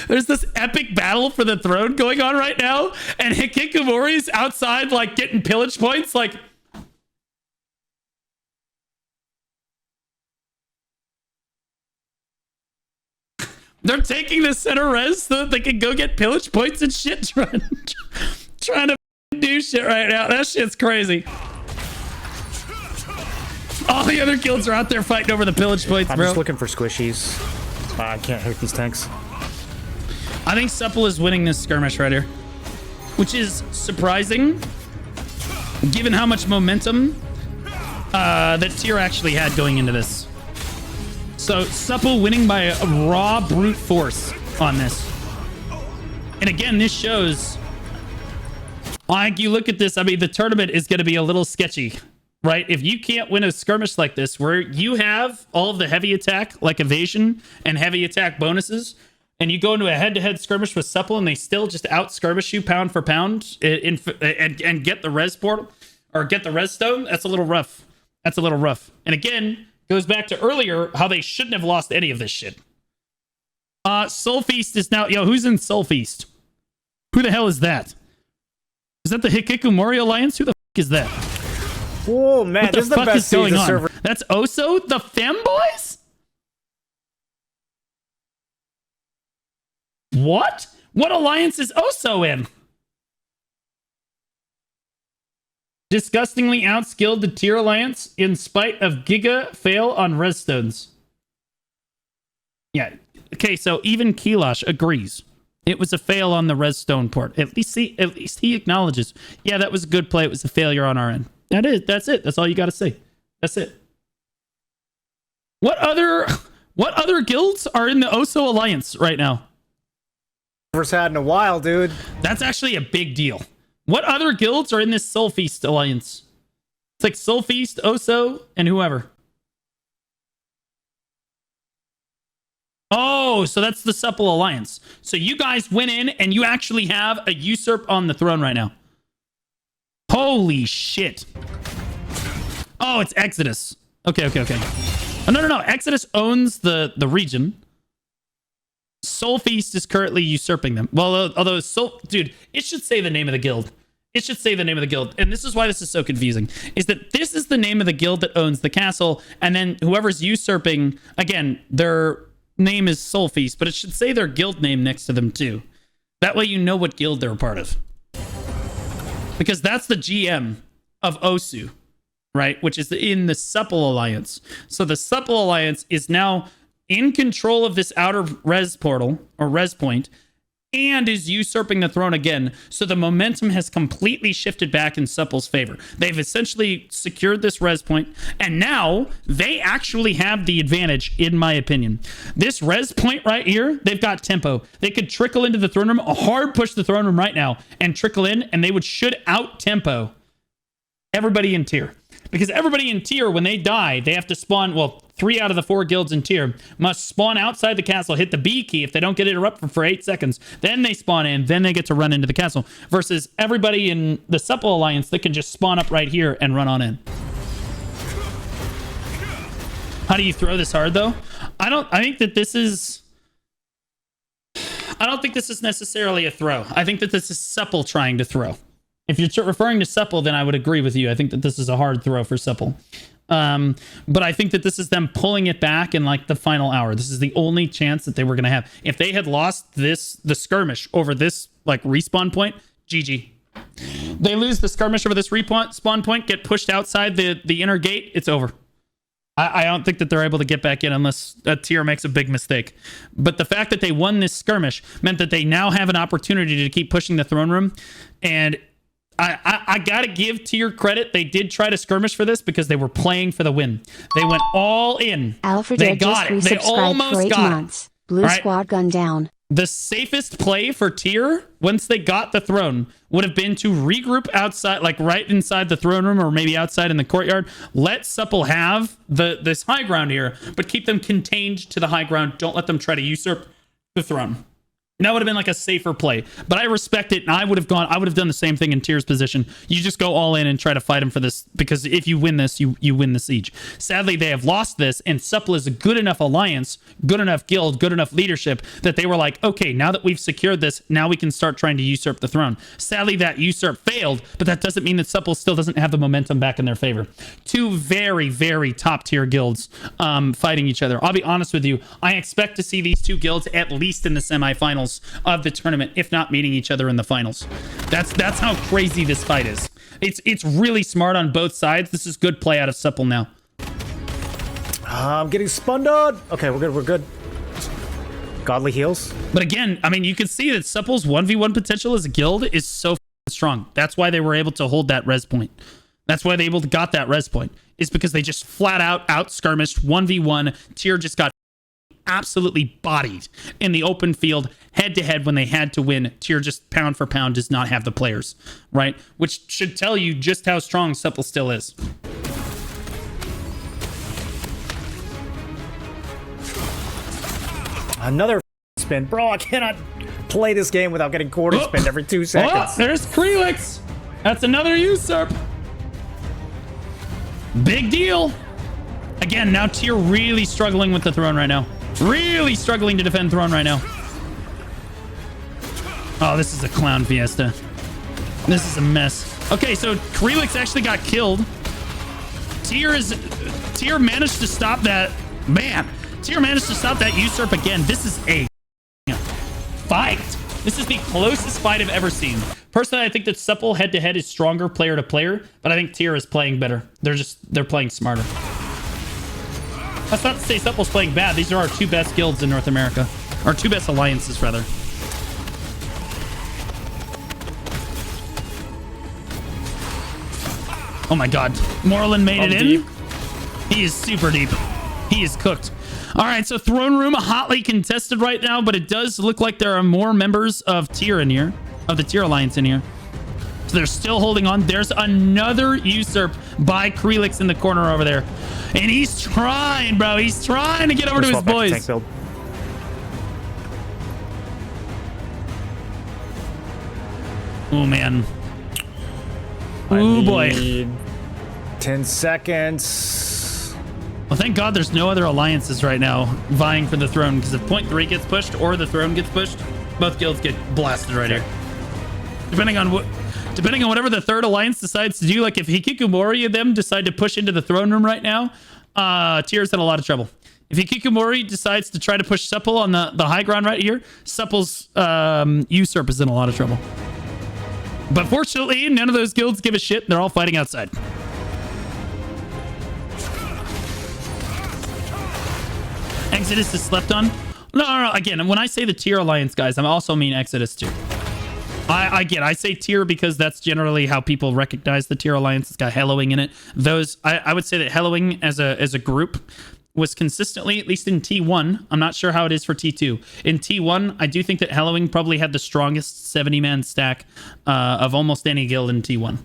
[SPEAKER 1] There's this epic battle for the throne going on right now, and Hikikomori's outside, like, getting pillage points, like... They're taking the center res so that they can go get pillage points and shit, trying to do shit right now. That shit's crazy. All the other guilds are out there fighting over the pillage points, bro.
[SPEAKER 2] I'm just looking for squishies. I can't hurt these tanks.
[SPEAKER 1] I think Supple is winning this skirmish right here, which is surprising, given how much momentum that Tier actually had going into this. So Supple winning by a raw brute force on this. And again, this shows, like, you look at this, I mean, the tournament is going to be a little sketchy, right? If you can't win a skirmish like this, where you have all of the heavy attack, like evasion and heavy attack bonuses, and you go into a head-to-head skirmish with Supple and they still just out-skirmish you pound for pound and get the res portal, or get the res stone, that's a little rough. That's a little rough. And again, goes back to earlier, how they shouldn't have lost any of this shit. Soul Feast is now... Yo, who's in Soul Feast? Who the hell is that? Is that the Hikikomori Alliance? Who the fuck is that?
[SPEAKER 2] Whoa, man,
[SPEAKER 1] What
[SPEAKER 2] this is
[SPEAKER 1] the
[SPEAKER 2] the
[SPEAKER 1] fuck
[SPEAKER 2] best
[SPEAKER 1] is going
[SPEAKER 2] season
[SPEAKER 1] on?
[SPEAKER 2] server.
[SPEAKER 1] That's Oso, the Femboys? What? What alliance is Oso in? Disgustingly outskilled the tier alliance in spite of Giga fail on redstones. Yeah. Okay, so even Kilash agrees. It was a fail on the redstone port. At least he acknowledges. Yeah, that was a good play. It was a failure on our end. That's it. That's all you got to say. That's it. What other guilds are in the Oso alliance right now?
[SPEAKER 2] First had in a while, dude.
[SPEAKER 1] That's actually a big deal. What other guilds are in this Soul Feast alliance? It's like Soul Feast, Oso, and whoever. Oh, so that's the Supple Alliance. So you guys went in and you actually have a usurp on the throne right now. Holy shit. Oh, it's Exodus. Okay. Oh, no. Exodus owns the region. Soul Feast is currently usurping them. Well, although dude, it should say the name of the guild. It should say the name of the guild. And this is why this is so confusing, is that this is the name of the guild that owns the castle. And then whoever's usurping, again, their name is Soul Feast, but it should say their guild name next to them too. That way you know what guild they're a part of. Because that's the GM of Osu, right? Which is in the Supple Alliance. So the Supple Alliance is now in control of this outer res portal, or res point, and is usurping the throne again. So the momentum has completely shifted back in Supple's favor. They've essentially secured this res point, and now they actually have the advantage, in my opinion. This res point right here, they've got tempo. They could trickle into the throne room, hard push the throne room right now, and trickle in, and they should out tempo everybody in tier. Because everybody in tier, when they die, they have to spawn, well, 3 out of the 4 guilds in tier must spawn outside the castle, hit the B key if they don't get interrupted for 8 seconds. Then they spawn in, then they get to run into the castle. Versus everybody in the Supple Alliance that can just spawn up right here and run on in. How do you throw this hard, though? I don't think this is necessarily a throw. I think that this is Supple trying to throw. If you're referring to Supple, then I would agree with you. I think that this is a hard throw for Supple. But I think that this is them pulling it back in like the final hour. This is the only chance that they were going to have. If they had lost the skirmish over this like respawn point, GG. They lose the skirmish over this respawn point, get pushed outside the inner gate, it's over. I don't think that they're able to get back in unless a tier makes a big mistake. But the fact that they won this skirmish meant that they now have an opportunity to keep pushing the throne room. And I gotta give tier credit. They did try to skirmish for this because they were playing for the win. They went all in.
[SPEAKER 4] Alfred
[SPEAKER 1] They got it. They almost
[SPEAKER 4] for 8
[SPEAKER 1] got
[SPEAKER 4] months.
[SPEAKER 1] it.
[SPEAKER 4] Blue
[SPEAKER 1] All right.
[SPEAKER 4] squad gun down.
[SPEAKER 1] The safest play for tier, once they got the throne, would have been to regroup outside, like right inside the throne room, or maybe outside in the courtyard. Let Supple have this high ground here, but keep them contained to the high ground. Don't let them try to usurp the throne. And that would have been like a safer play. But I respect it, and I would have done the same thing in Tier's position. You just go all in and try to fight him for this, because if you win this, you win the siege. Sadly, they have lost this, and Supple is a good enough alliance, good enough guild, good enough leadership, that they were like, okay, now that we've secured this, now we can start trying to usurp the throne. Sadly, that usurp failed, but that doesn't mean that Supple still doesn't have the momentum back in their favor. 2 very, very top-tier guilds fighting each other. I'll be honest with you, I expect to see these 2 guilds at least in the semifinals of the tournament, if not meeting each other in the finals. That's how crazy this fight is. It's really smart on both sides. This is good play out of Supple now.
[SPEAKER 2] I'm getting spun on. Okay, we're good. Godly heals.
[SPEAKER 1] But again, I mean, you can see that Supple's 1v1 potential as a guild is so strong. That's why they were able to hold that res point. That's why they got that res point, is because they just flat out skirmished 1v1. Tier just got absolutely bodied in the open field head to head when they had to win. Tier just pound for pound does not have the players, right? Which should tell you just how strong Supple still is.
[SPEAKER 2] Another spin. Bro, I cannot play this game without getting quarter spin every 2 seconds.
[SPEAKER 1] Oh, there's Krelix. That's another usurp. Big deal. Again, now Tier really struggling with the throne right now. Really struggling to defend throne right now. Oh, this is a clown fiesta. This is a mess. Okay, so Krelix actually got killed. Tier managed to stop that. Man, Tier managed to stop that usurp again. This is a fight. This is the closest fight I've ever seen. Personally, I think that Supple head-to-head is stronger player to player, but I think Tier is playing better. They're playing smarter. That's not to say Supple's playing bad. These are our 2 best guilds in North America. Our 2 best alliances, rather. Oh my god. Moreland made it in.
[SPEAKER 2] Deep.
[SPEAKER 1] He is super deep. He is cooked. All right, so throne room hotly contested right now, but it does look like there are more members of Tier in here, of the Tier Alliance in here. So they're still holding on. There's another usurp by Krelix in the corner over there. And he's trying, bro. He's trying to get over to his boys. Oh, man. Oh, boy.
[SPEAKER 2] 10 seconds.
[SPEAKER 1] Well, thank God there's no other alliances right now vying for the throne, because if point 3 gets pushed or the throne gets pushed, both guilds get blasted right here. Depending on whatever the third alliance decides to do, like if Hikikomori and them decide to push into the throne room right now, Tier's in a lot of trouble. If Hikikomori decides to try to push Supple on the high ground right here, Supple's usurp is in a lot of trouble. But fortunately, none of those guilds give a shit. They're all fighting outside. Exodus is slept on. No. Again, when I say the Tier Alliance, guys, I also mean Exodus too. I say Tier because that's generally how people recognize the Tier Alliance. It's got Hellowing in it. I would say that Hellowing as a group was consistently, at least in T1. I'm not sure how it is for T2. In T1, I do think that Hellowing probably had the strongest 70-man stack of almost any guild in T1.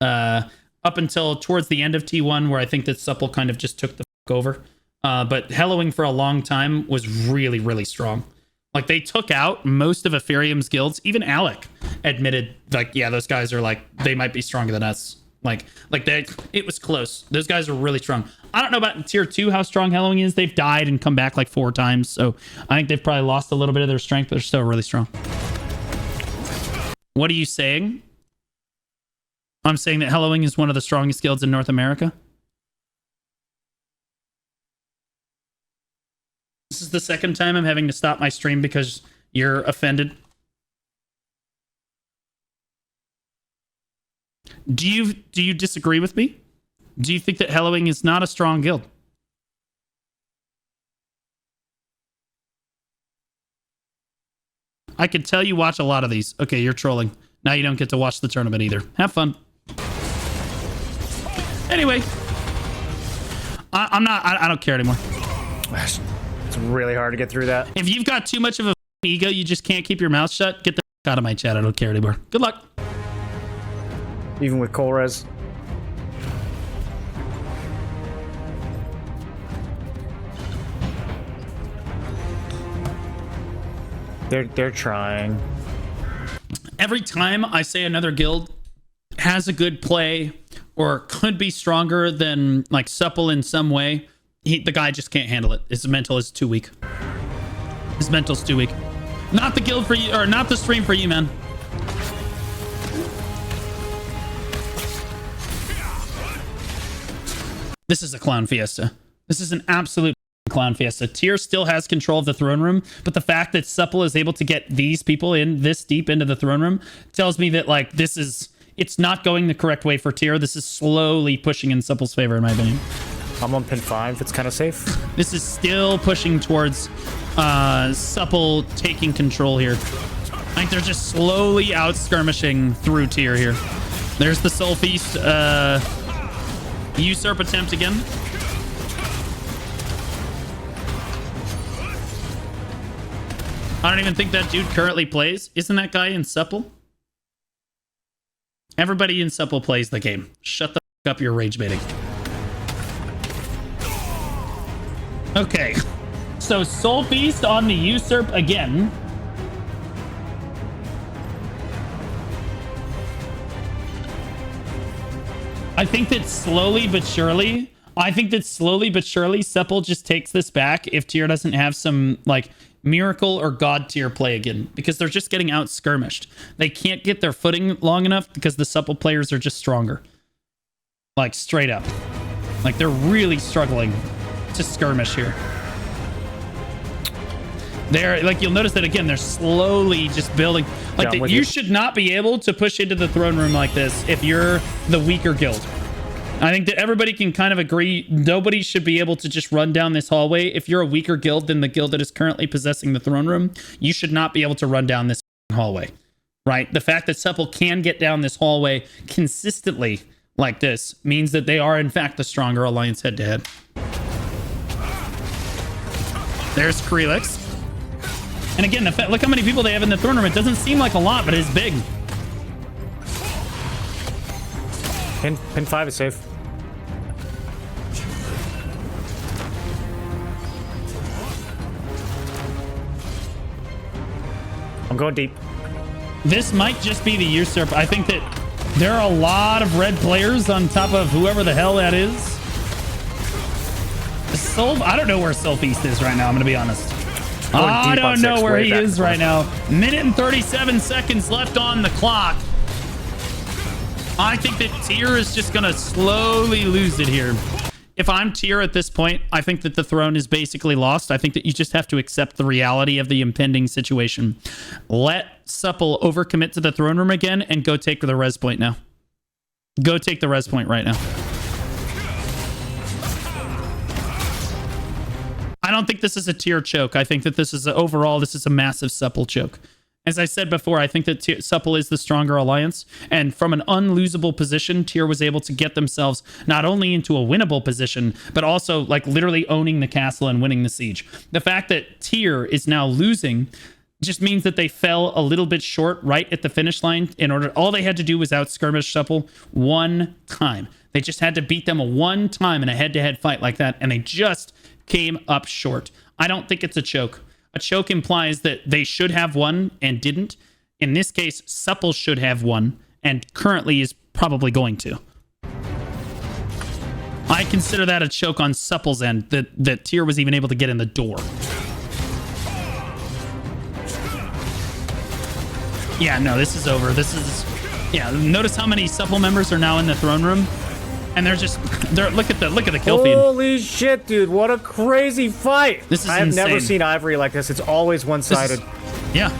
[SPEAKER 1] Up until towards the end of T1, where I think that Supple kind of just took the fuck over. But Hellowing for a long time was really, really strong. Like, they took out most of Ethereum's guilds. Even Alec admitted, like, yeah, those guys are, like, they might be stronger than us. It was close. Those guys are really strong. I don't know about in Tier 2 how strong Hellowing is. They've died and come back like 4 times. So I think they've probably lost a little bit of their strength, but they're still really strong. What are you saying? I'm saying that Hellowing is one of the strongest guilds in North America. This is the second time I'm having to stop my stream because you're offended. Do you disagree with me? Do you think that Hellowing is not a strong guild? I could tell you watch a lot of these. Okay, you're trolling. Now you don't get to watch the tournament either. Have fun. Anyway, I don't care anymore.
[SPEAKER 2] It's really hard to get through that.
[SPEAKER 1] If you've got too much of a ego, you just can't keep your mouth shut, get the out of my chat. I don't care anymore. Good luck.
[SPEAKER 2] Even with Colrez. They're trying.
[SPEAKER 1] Every time I say another guild has a good play or could be stronger than like Supple in some way, the guy just can't handle it. His mental is too weak. His mental's too weak. Not the guild for you, or not the stream for you, man. This is a clown fiesta. This is an absolute clown fiesta. Tier still has control of the throne room, but the fact that Supple is able to get these people in this deep into the throne room tells me that like it's not going the correct way for Tier. This is slowly pushing in Supple's favor, in my opinion.
[SPEAKER 2] I'm on pin 5. It's kind of safe.
[SPEAKER 1] This is still pushing towards Supple taking control here. I think they're just slowly out skirmishing through Tier here. There's the Soul Feast usurp attempt again. I don't even think that dude currently plays. Isn't that guy in Supple? Everybody in Supple plays the game. Shut the fuck up, you're rage baiting. Okay. So Soul Feast on the Usurp again. I think that slowly but surely, Supple just takes this back if tier doesn't have some like miracle or god tier play again, because they're just getting out skirmished. They can't get their footing long enough because the Supple players are just stronger. Like straight up. Like they're really struggling to skirmish here. They're like, you'll notice that again, they're slowly just building. Like you should not be able to push into the throne room like this if you're the weaker guild. I think that everybody can kind of agree. Nobody should be able to just run down this hallway. If you're a weaker guild than the guild that is currently possessing the throne room, you should not be able to run down this hallway, right? The fact that Supple can get down this hallway consistently like this means that they are in fact the stronger alliance head to head. There's Krelix. And again, look how many people they have in the throne room. It doesn't seem like a lot, but it's big.
[SPEAKER 2] Pin 5 is safe. I'm going deep.
[SPEAKER 1] This might just be the usurp. I think that there are a lot of red players on top of whoever the hell that is. I don't know where Soul Feast is right now, I'm going to be honest. I don't know where he is right now. Minute and 37 seconds left on the clock. I think that Tier is just going to slowly lose it here. If I'm Tier at this point, I think that the throne is basically lost. I think that you just have to accept the reality of the impending situation. Let Supple overcommit to the throne room again and go take the res point now. Go take the res point right now. I don't think this is a Tier choke. I think that this is this is a massive Supple choke. As I said before, I think that Supple is the stronger alliance, and from an unlosable position, Tier was able to get themselves not only into a winnable position, but also like literally owning the castle and winning the siege. The fact that Tier is now losing just means that they fell a little bit short right at the finish line. All they had to do was out skirmish Supple one time. They just had to beat them one time in a head-to-head fight like that, and they just came up short. I don't think it's a choke. A choke implies that they should have won and didn't. In this case, Supple should have won and currently is probably going to. I consider that a choke on Supple's end, that Tier was even able to get in the door. Yeah, no, this is over. Yeah, notice how many Supple members are now in the throne room. And look at the kill feed.
[SPEAKER 2] Holy shit, dude! What a crazy fight!
[SPEAKER 1] This is
[SPEAKER 2] I have
[SPEAKER 1] insane.
[SPEAKER 2] never seen Ivory like this. It's always one-sided.
[SPEAKER 1] Yeah,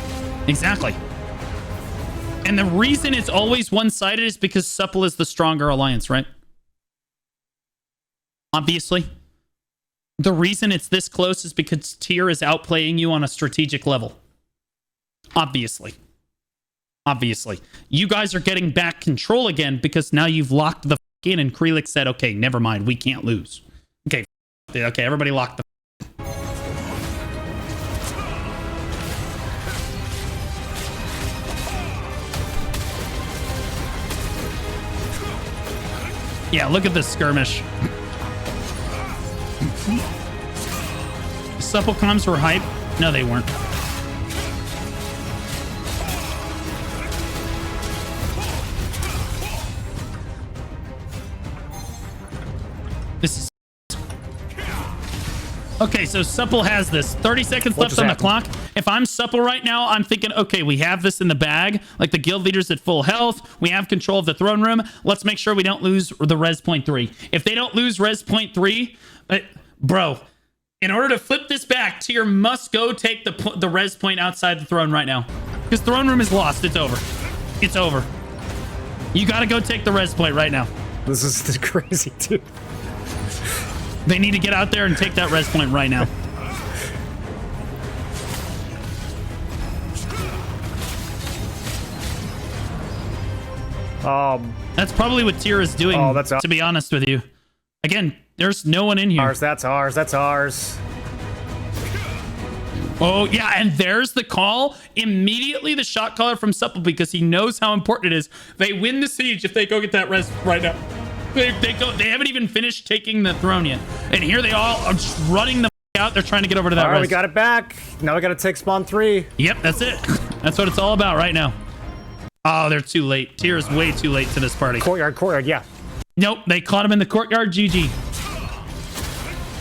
[SPEAKER 1] exactly. And the reason it's always one-sided is because Supple is the stronger alliance, right? Obviously. The reason it's this close is because Tier is outplaying you on a strategic level. Obviously. You guys are getting back control again because now you've locked the in, and Krelix said, okay, never mind, we can't lose. Okay, everybody lock the yeah, look at this skirmish. Supple comms were hype. No, they weren't. This is... Okay, so Supple has this. 30 seconds left on the clock. If I'm Supple right now, I'm thinking, okay, we have this in the bag. Like the guild leader's at full health. We have control of the throne room. Let's make sure we don't lose the res point 3. If they don't lose res point 3, bro, in order to flip this back, Tier must go take the res point outside the throne right now. Because throne room is lost. It's over. It's over. You got to go take the res point right now.
[SPEAKER 2] This is crazy, dude.
[SPEAKER 1] They need to get out there and take that res point right now. That's probably what Tier is doing, to be honest with you. Again, there's no one in here.
[SPEAKER 2] That's ours.
[SPEAKER 1] Oh, yeah, and there's the call. Immediately the shot caller from Supple, because he knows how important it is. They win the siege if they go get that res right now. They haven't even finished taking the throne yet. And here they all are just running the out. They're trying to get over to that
[SPEAKER 2] All right,
[SPEAKER 1] res.
[SPEAKER 2] we got it back. Now we got to take spawn 3.
[SPEAKER 1] Yep, that's it. That's what it's all about right now. Oh, they're too late. Tyr is way too late to this party.
[SPEAKER 2] Courtyard, yeah.
[SPEAKER 1] Nope, they caught him in the courtyard. GG.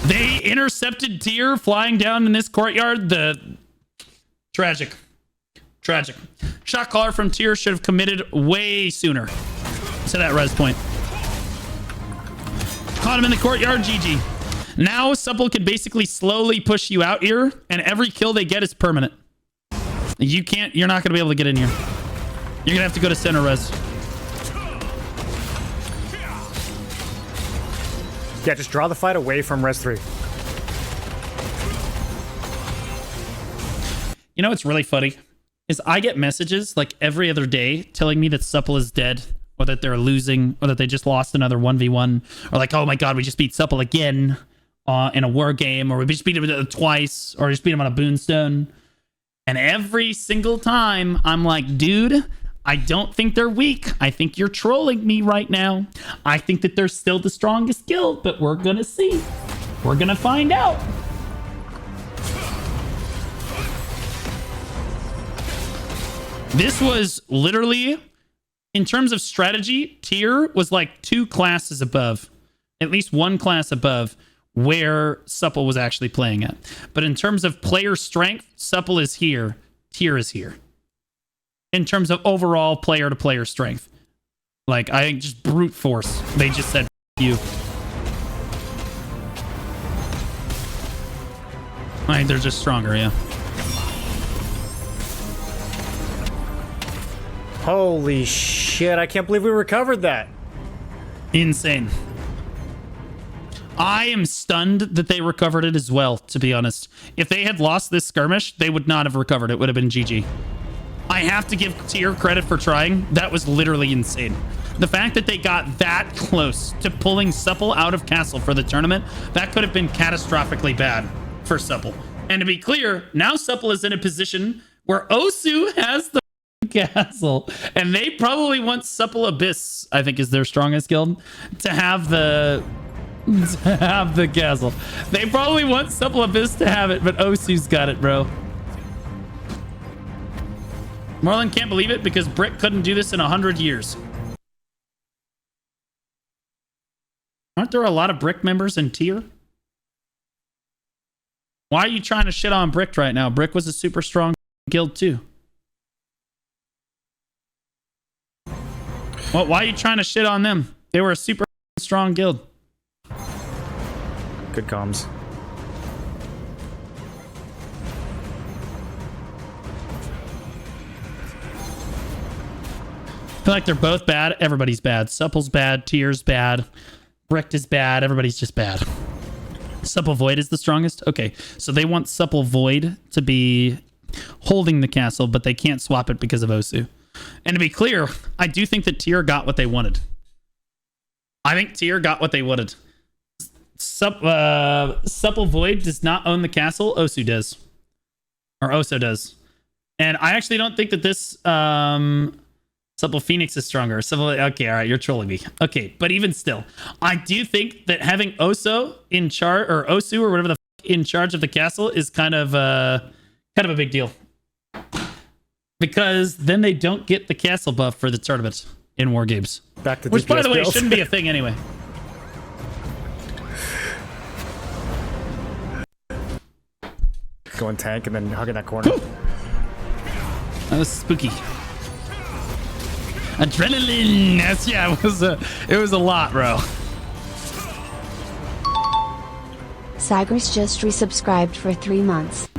[SPEAKER 1] They intercepted Tyr flying down in this courtyard. Tragic. Shot caller from Tyr should have committed way sooner to that res point. Caught him in the courtyard. GG. Now Supple can basically slowly push you out here, and every kill they get is permanent. You're not gonna be able to get in here. You're gonna have to go to center res.
[SPEAKER 2] Yeah, just draw the fight away from res 3.
[SPEAKER 1] You know what's really funny? Is I get messages like every other day telling me that Supple is dead, or that they're losing, or that they just lost another 1v1, or like, oh my god, we just beat Supple again in a war game, or we just beat him twice, or just beat him on a boonstone. And every single time I'm like, dude, I don't think they're weak. I think you're trolling me right now. I think that they're still the strongest guild, but we're gonna see. We're gonna find out. This was literally, in terms of strategy, Tyr was like 2 classes above, at least 1 class above where Supple was actually playing at. But in terms of player strength, Supple is here, Tyr is here. In terms of overall player-to-player strength. Like, I think just brute force. They just said, F you. I think they're just stronger, yeah.
[SPEAKER 2] Holy shit, I can't believe we recovered that.
[SPEAKER 1] Insane. I am stunned that they recovered it as well, to be honest. If they had lost this skirmish, they would not have recovered. It would have been GG. I have to give Tyr credit for trying. That was literally insane. The fact that they got that close to pulling Supple out of castle for the tournament, that could have been catastrophically bad for Supple. And to be clear, now Supple is in a position where Osu has the castle, and they probably want Supple Abyss, I think is their strongest guild, to have the castle. They probably want Supple Abyss to have it, but Osu's got it, bro. Marlon can't believe it because Brick couldn't do this in 100 years. Aren't there a lot of Brick members in Tyr? Why are you trying to shit on Brick right now? Brick was a super strong guild too. Well, why are you trying to shit on them? They were a super strong guild.
[SPEAKER 2] Good comms.
[SPEAKER 1] I feel like they're both bad. Everybody's bad. Supple's bad. Tyr's bad. Bricked is bad. Everybody's just bad. Supple Void is the strongest? Okay, so they want Supple Void to be holding the castle, but they can't swap it because of Osu. And to be clear, I do think that Tyr got what they wanted. I think Tyr got what they wanted. Supple Void does not own the castle. Osu does. Or Oso does. And I actually don't think that this Supple Phoenix is stronger. Okay, all right, you're trolling me. Okay, but even still, I do think that having Oso in charge, or Osu, or whatever the in charge of the castle is kind of a big deal. Because then they don't get the castle buff for the tournament in War Games.
[SPEAKER 2] Back to
[SPEAKER 1] which, by the way,
[SPEAKER 2] builds.
[SPEAKER 1] shouldn't be a thing anyway.
[SPEAKER 2] Going tank and then hugging that corner.
[SPEAKER 1] That was spooky. Adrenaline. Yes, yeah, it was a lot, bro.
[SPEAKER 4] Cygris just resubscribed for 3 months.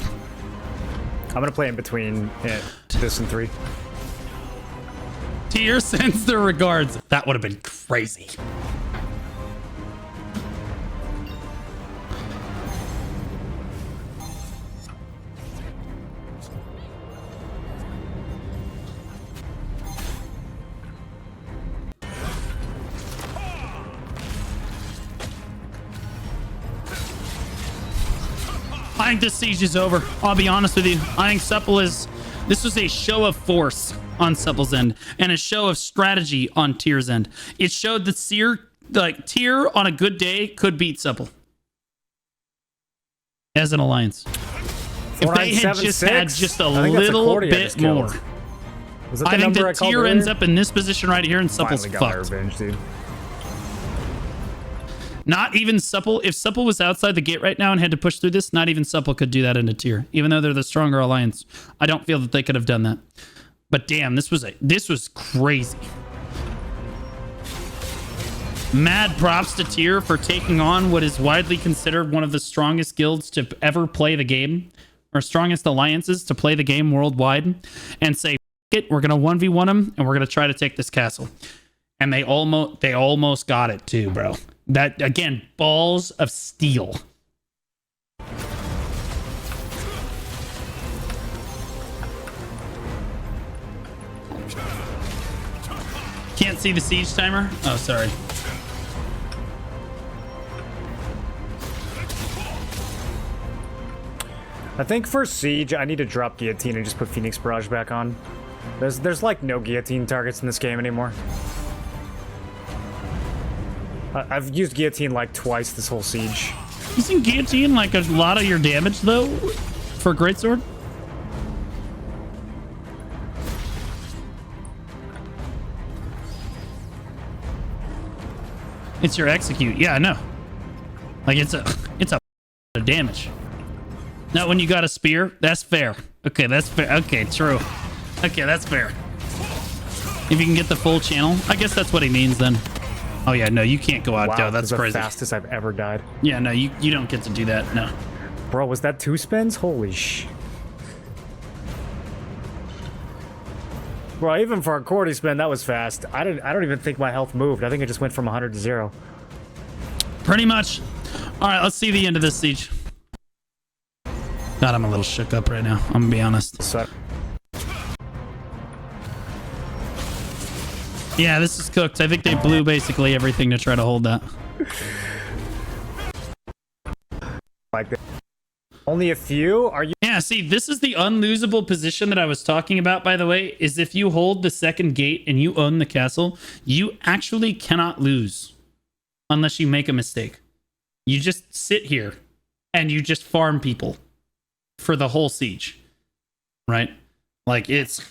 [SPEAKER 2] I'm gonna play in between this and 3.
[SPEAKER 1] Tyr sends their regards. That would have been crazy. I think this siege is over. I'll be honest with you. I think Supple is... This was a show of force on Supple's end and a show of strategy on Tier's end. It showed that Tier on a good day could beat Supple as an alliance. If they had just a little bit more. I think that Tier ends up in this position right here and Supple's fucked.
[SPEAKER 2] Revenge, dude.
[SPEAKER 1] Not even Supple. If Supple was outside the gate right now and had to push through this, not even Supple could do that into Tier. Even though they're the stronger alliance, I don't feel that they could have done that. But damn, this was crazy. Mad props to Tier for taking on what is widely considered one of the strongest guilds to ever play the game, or strongest alliances to play the game worldwide, and say, "F it, we're gonna 1v1 them, and we're gonna try to take this castle." And they almost got it too, bro. That, again, balls of steel. Can't see the siege timer? Oh, sorry.
[SPEAKER 2] I think for siege, I need to drop guillotine and just put Phoenix Barrage back on. There's like no guillotine targets in this game anymore. I've used guillotine like twice this whole siege.
[SPEAKER 1] Isn't guillotine like a lot of your damage though for Greatsword? It's your execute. Yeah, I know. Like it's a damage. Not when you got a spear. That's fair. Okay, that's fair. Okay, true. Okay, that's fair. If you can get the full channel, I guess that's what he means then. Oh yeah, no, you can't go out.
[SPEAKER 2] Wow,
[SPEAKER 1] That's crazy.
[SPEAKER 2] The fastest I've ever died.
[SPEAKER 1] Yeah, no, you don't get to do that. No.
[SPEAKER 2] Bro, was that 2 spins? Holy sh. Bro, even for a quarter spin, that was fast. I don't even think my health moved. I think it just went from 100 to 0.
[SPEAKER 1] Pretty much. All right, let's see the end of this siege. God, I'm a little shook up right now. I'm gonna be honest.
[SPEAKER 2] So
[SPEAKER 1] yeah, this is cooked. I think they blew basically everything to try to hold that.
[SPEAKER 2] like that. Only a few? Are you?
[SPEAKER 1] Yeah, see, this is the unlosable position that I was talking about, by the way, is if you hold the second gate and you own the castle, you actually cannot lose unless you make a mistake. You just sit here and you just farm people for the whole siege, right? Like, it's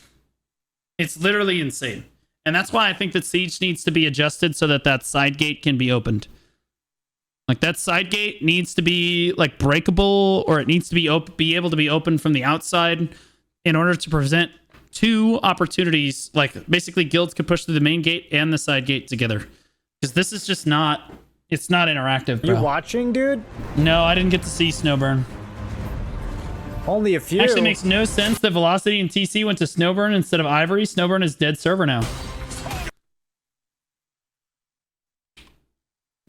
[SPEAKER 1] literally insane. And that's why I think that siege needs to be adjusted so that that side gate can be opened. Like that side gate needs to be like breakable, or it needs to be able to be opened from the outside in order to present 2 opportunities. Like basically guilds could push through the main gate and the side gate together. Because this is just not, it's not interactive, bro.
[SPEAKER 2] You watching, dude?
[SPEAKER 1] No, I didn't get to see Snowburn.
[SPEAKER 2] Only a few.
[SPEAKER 1] Actually makes no sense that Velocity and TC went to Snowburn instead of Ivory. Snowburn is dead server now.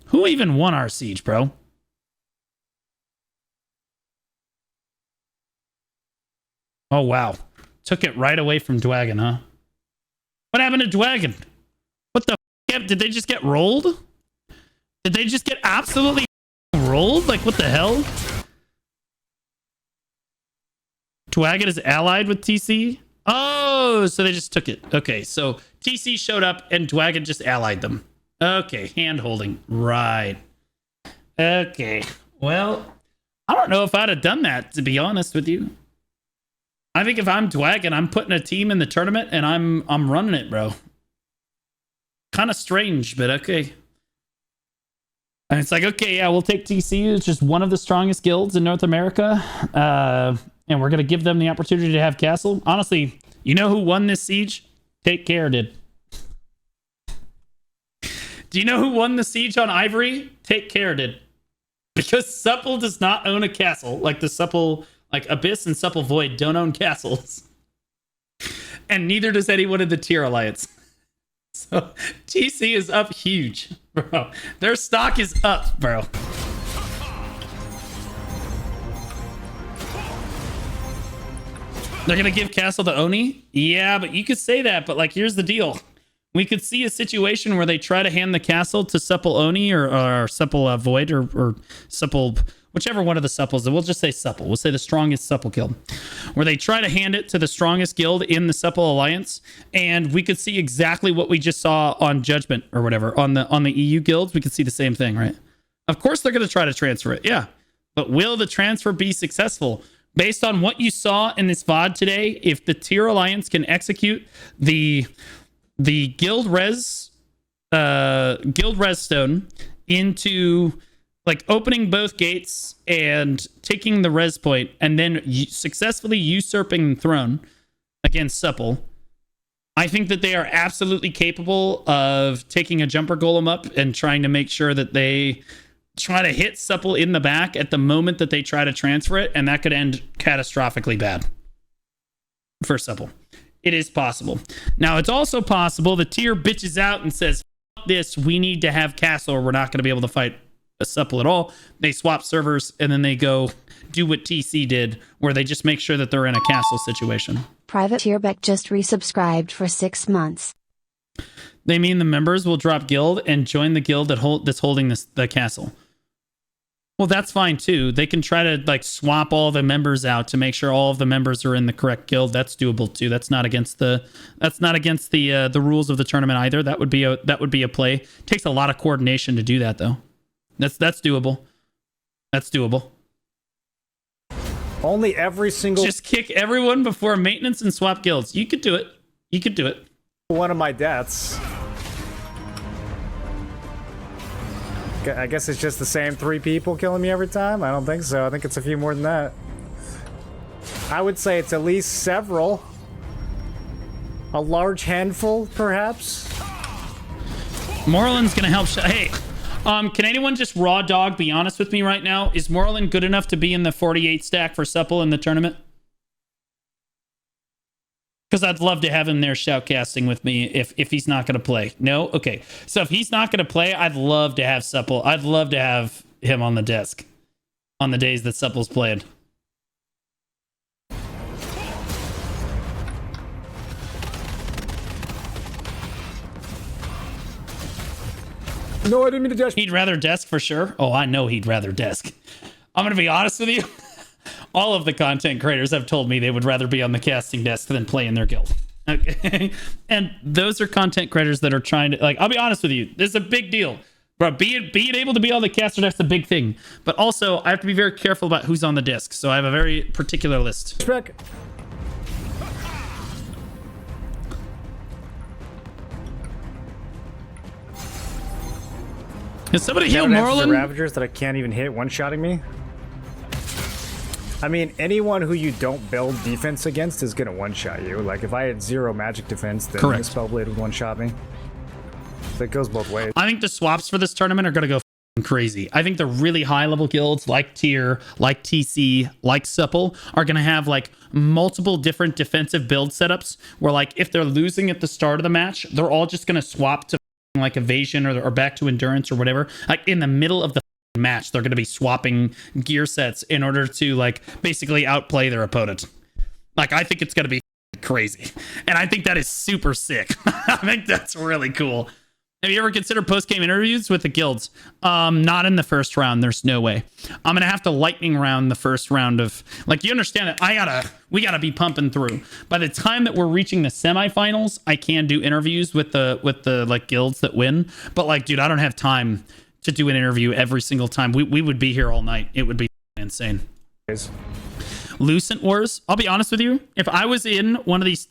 [SPEAKER 1] Who even won our siege, bro? Oh, wow. Took it right away from Dwagon, huh? What happened to Dwagon? What the f***? Did they just get rolled? Did they just get absolutely rolled? Like, what the hell? Dwagon is allied with TC? Oh, so they just took it. Okay, so TC showed up and Dwagon just allied them. Okay, hand holding. Right. Okay. Well, I don't know if I'd have done that, to be honest with you. I think if I'm Dwagon, I'm putting a team in the tournament and I'm running it, bro. Kind of strange, but okay. And it's like, okay, yeah, we'll take TC. It's just one of the strongest guilds in North America. And we're going to give them the opportunity to have castle. Honestly, you know who won this siege? Take Care did. Do you know who won the siege on Ivory? Take Care did. Because Supple does not own a castle. Like the Supple, like Abyss and Supple Void don't own castles. And neither does anyone in the Tier Alliance. So TC is up huge, bro. Their stock is up, bro. They're gonna give castle to Oni? Yeah, but you could say that, but like, here's the deal. We could see a situation where they try to hand the castle to Supple Oni or Supple Void or Supple whichever one of the supples, we'll just say supple. We'll say the strongest supple guild, where they try to hand it to the strongest guild in the supple alliance, and we could see exactly what we just saw on Judgment or whatever on the EU guilds. We could see the same thing, right? Of course, they're going to try to transfer it, yeah. But will the transfer be successful? Based on what you saw in this VOD today, if the tier alliance can execute the guild res stone into like opening both gates and taking the res point and then successfully usurping the throne against supple, I think that they are absolutely capable of taking a jumper golem up and trying to make sure that they try to hit supple in the back at the moment that they try to transfer it, and that could end catastrophically bad for supple. It is possible. Now, it's also possible the tier bitches out and says, "Fuck this, we need to have castle or we're not going to be able to fight a supple at all." They swap servers and then they go do what TC did, where they just make sure that they're in a castle situation.
[SPEAKER 4] Private Tierbeck just resubscribed for 6 months.
[SPEAKER 1] They mean the members will drop guild and join the guild that's holding the castle. Well, that's fine too. They can try to like swap all the members out to make sure all of the members are in the correct guild. That's doable too. That's not against the rules of the tournament either. That would be a play. It takes a lot of coordination to do that though. That's doable. That's doable.
[SPEAKER 2] Only every single
[SPEAKER 1] Just kick everyone before maintenance and swap guilds. You could do it. You could do it.
[SPEAKER 2] one of my deaths. I guess it's just the same 3 people killing me every time? I don't think so. I think it's a few more than that. I would say it's at least several. A large handful, perhaps?
[SPEAKER 1] Morland's gonna help. Hey, can anyone just raw dog be honest with me right now? Is Morland good enough to be in the 48 stack for supple in the tournament? Because I'd love to have him there shoutcasting with me if he's not going to play. No? Okay. So if he's not going to play, I'd love to have supple. I'd love to have him on the desk on the days that supple's played.
[SPEAKER 2] No, I didn't mean to dash.
[SPEAKER 1] He'd rather desk for sure. Oh, I know he'd rather desk. I'm going to be honest with you. All of the content creators have told me they would rather be on the casting desk than play in their guild. Okay. And those are content creators that are trying to, like, I'll be honest with you. This is a big deal. Bro, being able to be on the caster desk is a big thing. But also, I have to be very careful about who's on the disc. So I have a very particular list.
[SPEAKER 2] Back.
[SPEAKER 1] Can somebody heal
[SPEAKER 2] The
[SPEAKER 1] Morland?
[SPEAKER 2] Ravagers that I can't even hit one-shotting me. I mean, anyone who you don't build defense against is gonna one-shot you. Like, if I had 0 magic defense, then
[SPEAKER 1] Correct.
[SPEAKER 2] the Spellblade would one-shot me. So it goes both ways.
[SPEAKER 1] I think the swaps for this tournament are going to go crazy. I think the really high-level guilds like Tier, like TC, like Supple are going to have like multiple different defensive build setups where like if they're losing at the start of the match, they're all just going to swap to like evasion or back to endurance or whatever. Like in the middle of the match, they're going to be swapping gear sets in order to like basically outplay their opponent. Like I think it's going to be crazy. And I think that is super sick. I think that's really cool. Have you ever considered post-game interviews with the guilds? Not in the first round. There's no way. I'm gonna have to lightning round the first round of like. You understand that we gotta be pumping through. By the time that we're reaching the semifinals, I can do interviews with the like guilds that win. But like, dude, I don't have time to do an interview every single time. We would be here all night. It would be insane. Lucent Wars. I'll be honest with you. If I was in one of these,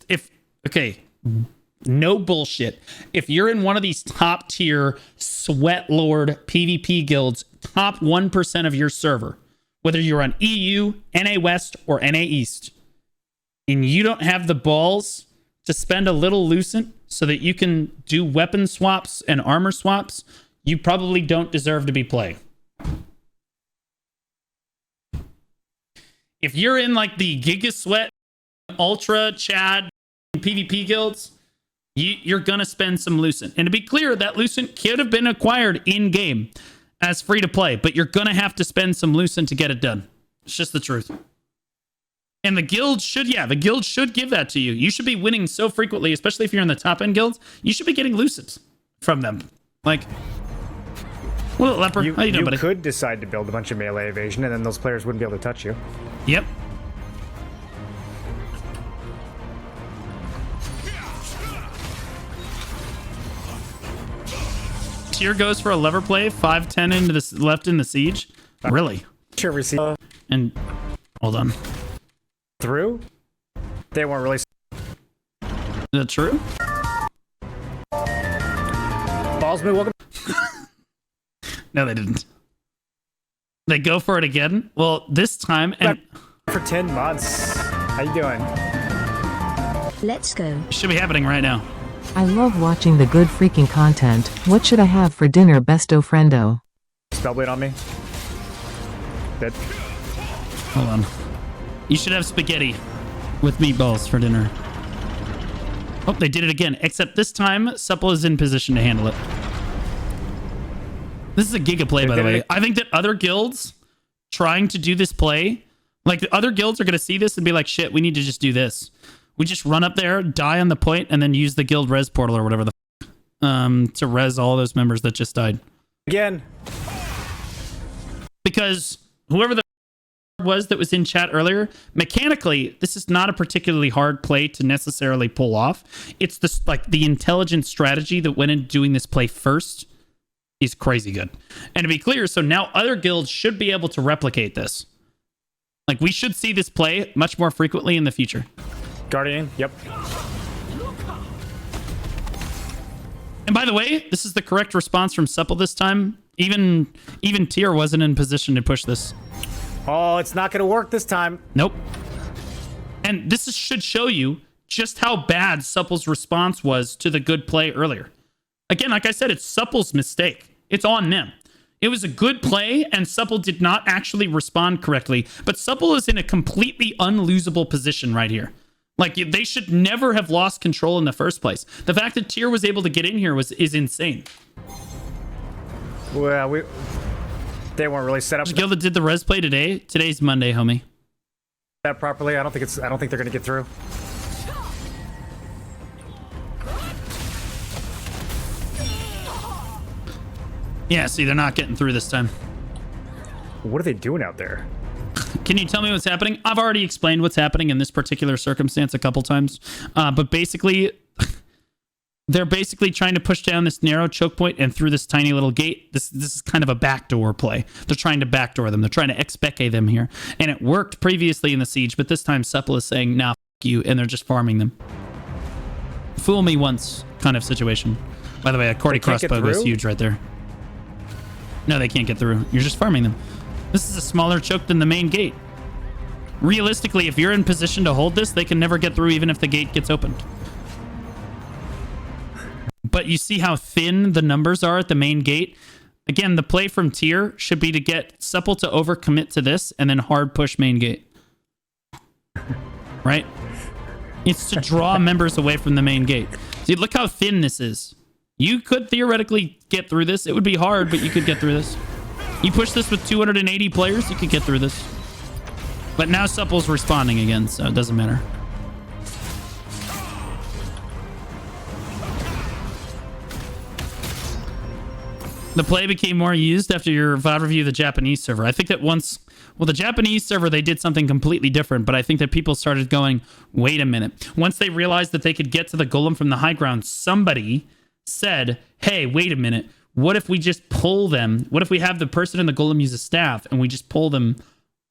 [SPEAKER 1] no bullshit. If you're in one of these top tier sweat lord PvP guilds, top 1% of your server, whether you're on EU, NA West, or NA East, and you don't have the balls to spend a little Lucent so that you can do weapon swaps and armor swaps, you probably don't deserve to be playing. If you're in like the Giga Sweat, Ultra, Chad, PvP guilds, you're going to spend some Lucent. And to be clear, that Lucent could have been acquired in-game as free to play, but you're going to have to spend some Lucent to get it done. It's just the truth. And the guild should give that to you. You should be winning so frequently, especially if you're in the top-end guilds. You should be getting Lucent from them. Like, What up, Leper? How you doing, buddy?
[SPEAKER 2] Could decide to build a bunch of melee evasion, and then those players wouldn't be able to touch you.
[SPEAKER 1] Yep. Tier goes for a lever play, 5-10 into this left in the siege. Really?
[SPEAKER 2] Sure, receive
[SPEAKER 1] And hold on.
[SPEAKER 2] through. They weren't really.
[SPEAKER 1] Is that true?
[SPEAKER 2] Balls me, welcome.
[SPEAKER 1] No, they didn't. They go for it again. Well, this time and
[SPEAKER 2] For 10 months. How you doing?
[SPEAKER 4] Let's go.
[SPEAKER 1] it should be happening right now.
[SPEAKER 3] I love watching the good freaking content. What should I have for dinner, besto friendo?
[SPEAKER 2] Spellblade on me. Dead.
[SPEAKER 1] Hold on. You should have spaghetti with meatballs for dinner. Oh, they did it again. Except this time, Supple is in position to handle it. This is a giga play, by the way. I think that other guilds trying to do this play, like the other guilds are going to see this and be like, shit, we need to just do this. We just run up there, die on the point, and then use the guild res portal or whatever the to res all those members that just died.
[SPEAKER 2] Again.
[SPEAKER 1] Because whoever the was that was in chat earlier, mechanically, this is not a particularly hard play to necessarily pull off. It's this like the intelligent strategy that went into doing this play first is crazy good. And to be clear, so now other guilds should be able to replicate this. Like we should see this play much more frequently in the future.
[SPEAKER 2] Guardian, yep.
[SPEAKER 1] And by the way, this is the correct response from Supple this time. Even Tier wasn't in position to push this.
[SPEAKER 2] Oh, it's not going to work this time.
[SPEAKER 1] Nope. And this should show you just how bad Supple's response was to the good play earlier. Again, like I said, it's Supple's mistake. It's on them. It was a good play, and Supple did not actually respond correctly. But Supple is in a completely unlosable position right here. Like, they should never have lost control in the first place. The fact that Tier was able to get in here is insane.
[SPEAKER 2] Well, they weren't really set up
[SPEAKER 1] The guild that did the res play today. Today's Monday, homie.
[SPEAKER 2] that properly. I don't think they're going to get through.
[SPEAKER 1] Yeah, see, they're not getting through this time.
[SPEAKER 2] What are they doing out there?
[SPEAKER 1] Can you tell me what's happening? I've already explained what's happening in this particular circumstance a couple times. But basically, they're basically trying to push down this narrow choke point and through this tiny little gate. This is kind of a backdoor play. They're trying to backdoor them. They're trying to ex-Becke them here. And it worked previously in the siege, but this time Supple is saying, nah, f*** you, and they're just farming them. Fool me once kind of situation. By the way, a Cordy crossbow goes huge right there. No, they can't get through. You're just farming them. This is a smaller choke than the main gate. Realistically, if you're in position to hold this, they can never get through even if the gate gets opened. But you see how thin the numbers are at the main gate? Again, the play from Tier should be to get Supple to overcommit to this and then hard push main gate. Right? It's to draw members away from the main gate. See, look how thin this is. You could theoretically get through this. It would be hard, but you could get through this. You push this with 280 players, you could get through this. But now Supple's responding again, so it doesn't matter. The play became more used after your VOD review of the Japanese server. I think that once... Well, the Japanese server, they did something completely different, but I think that people started going, wait a minute. Once they realized that they could get to the golem from the high ground, somebody said, hey, wait a minute. What if we just pull them? What if we have the person in the golem use a staff and we just pull them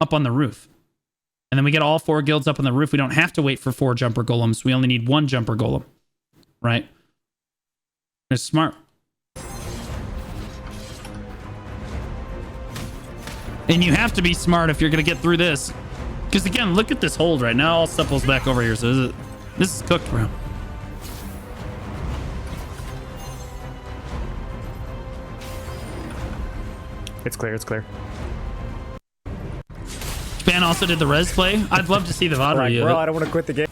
[SPEAKER 1] up on the roof? And then we get all 4 guilds up on the roof. We don't have to wait for 4 jumper golems. We only need 1 jumper golem. Right? It's smart. And you have to be smart if you're going to get through this. Because again, look at this hold right now. All Supple's back over here. So this is cooked, bro.
[SPEAKER 2] It's clear, it's clear.
[SPEAKER 1] Span also did the res play. I'd love to see the VOD
[SPEAKER 2] Like,
[SPEAKER 1] review.
[SPEAKER 2] bro, I don't want to quit the game.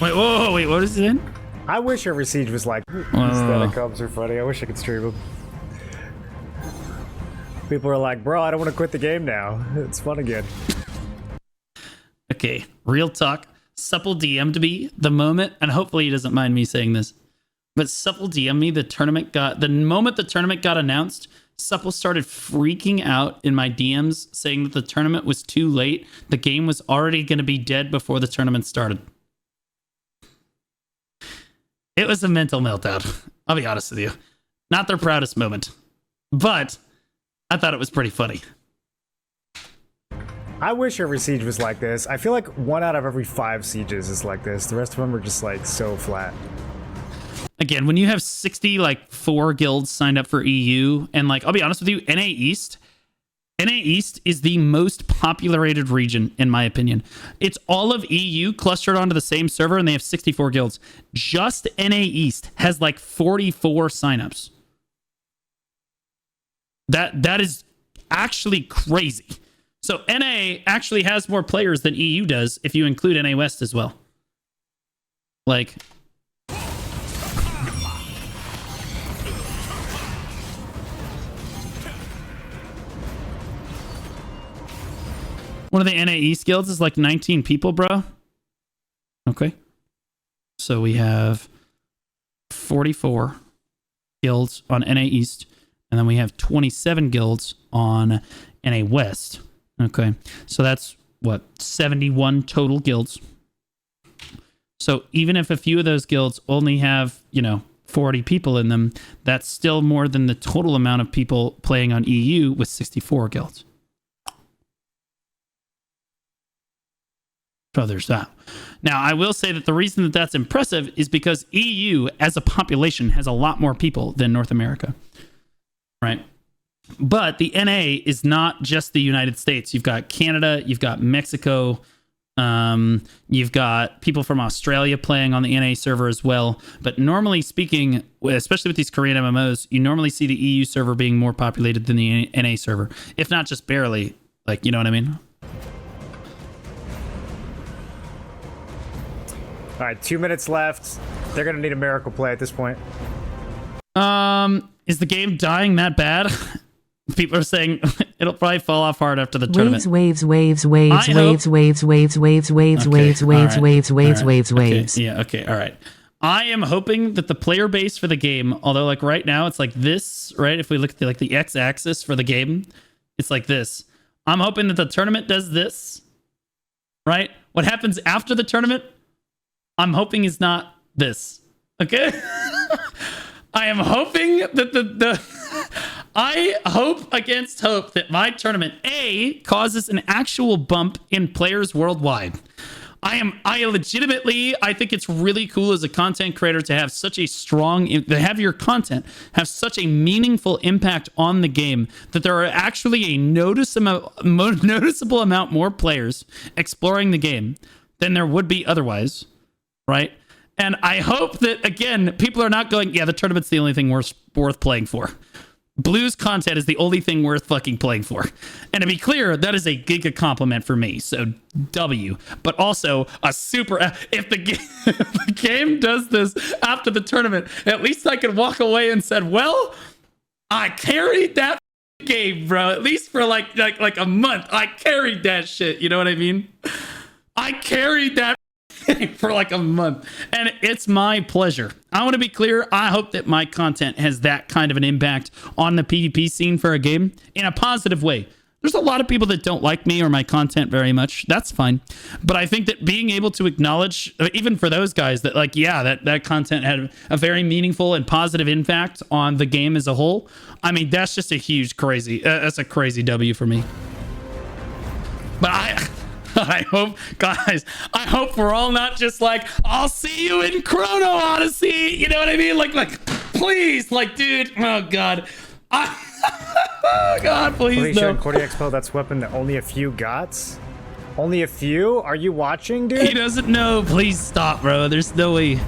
[SPEAKER 1] Wait, whoa, wait, what is it in?
[SPEAKER 2] I wish every siege was like these static comps are funny. I wish I could stream them. People are like, bro, I don't want to quit the game now. It's fun again.
[SPEAKER 1] Okay, real talk. Supple DM'd me the moment, and hopefully he doesn't mind me saying this, but Supple DM'd me the moment the tournament got announced. Supple started freaking out in my DMs saying that the tournament was too late. The game was already going to be dead before the tournament started. It was a mental meltdown. I'll be honest with you. Not their proudest moment, but I thought it was pretty funny.
[SPEAKER 2] I wish every siege was like this. I feel like 1 out of every 5 sieges is like this. The rest of them are just like so flat.
[SPEAKER 1] Again, when you have 60, like 4 guilds signed up for EU, and like, I'll be honest with you, NA East is the most populated region, in my opinion. It's all of EU clustered onto the same server, and they have 64 guilds. Just NA East has like 44 signups. That is actually crazy. So NA actually has more players than EU does if you include NA West as well. Like... One of the NA East guilds is like 19 people, bro. Okay. So we have 44 guilds on NA East, and then we have 27 guilds on NA West. Okay. So that's what, 71 total guilds. So even if a few of those guilds only have, 40 people in them, that's still more than the total amount of people playing on EU with 64 guilds. So there's that. Now, I will say that the reason that that's impressive is because EU as a population has a lot more people than North America, right? But the NA is not just the United States. You've got Canada, you've got Mexico, you've got people from Australia playing on the NA server as well. But normally speaking, especially with these Korean MMOs, you normally see the EU server being more populated than the NA server, if not just barely. Like, you know what I mean?
[SPEAKER 2] All right, 2 minutes left. They're going to need a miracle play at this point.
[SPEAKER 1] Is the game dying that bad? People are saying it'll probably fall off hard after the tournament.
[SPEAKER 3] Waves, waves, waves, waves, waves, waves, waves, waves, waves, waves, waves, waves, waves, waves.
[SPEAKER 1] Yeah, okay, all right. I am hoping that the player base for the game, although like right now it's like this, right? If we look at the x-axis for the game, it's like this. I'm hoping that the tournament does this, right? What happens after the tournament, I'm hoping is not this. Okay? I am hoping that I hope against hope that my tournament A causes an actual bump in players worldwide. I legitimately, I think it's really cool as a content creator to have such a strong, to have your content have such a meaningful impact on the game that there are actually a noticeable amount more players exploring the game than there would be otherwise. Right? And I hope that, again, people are not going, yeah, the tournament's the only thing worth playing for. Blue's content is the only thing worth fucking playing for. And to be clear, that is a giga compliment for me. So W. But also a super... If the game does this after the tournament, at least I can walk away and said, well, I carried that game, bro. At least for like a month. I carried that shit. You know what I mean? I carried that for like a month, and it's my pleasure. I want to be clear. I hope that my content has that kind of an impact on the PvP scene for a game in a positive way. There's a lot of people that don't like me or my content very much. That's fine. But I think that being able to acknowledge, even for those guys, that like, yeah, that content had a very meaningful and positive impact on the game as a whole. I mean, that's just a huge crazy, that's a crazy W for me. But I hope, guys, I hope we're all not just like, I'll see you in Chrono Odyssey. You know what I mean? Like, please, like, dude, oh, God. Oh, God, please, no.
[SPEAKER 2] Cordy Expo, that's weapon that only a few got? Only a few? Are you watching, dude?
[SPEAKER 1] He doesn't know. Please stop, bro. There's no way.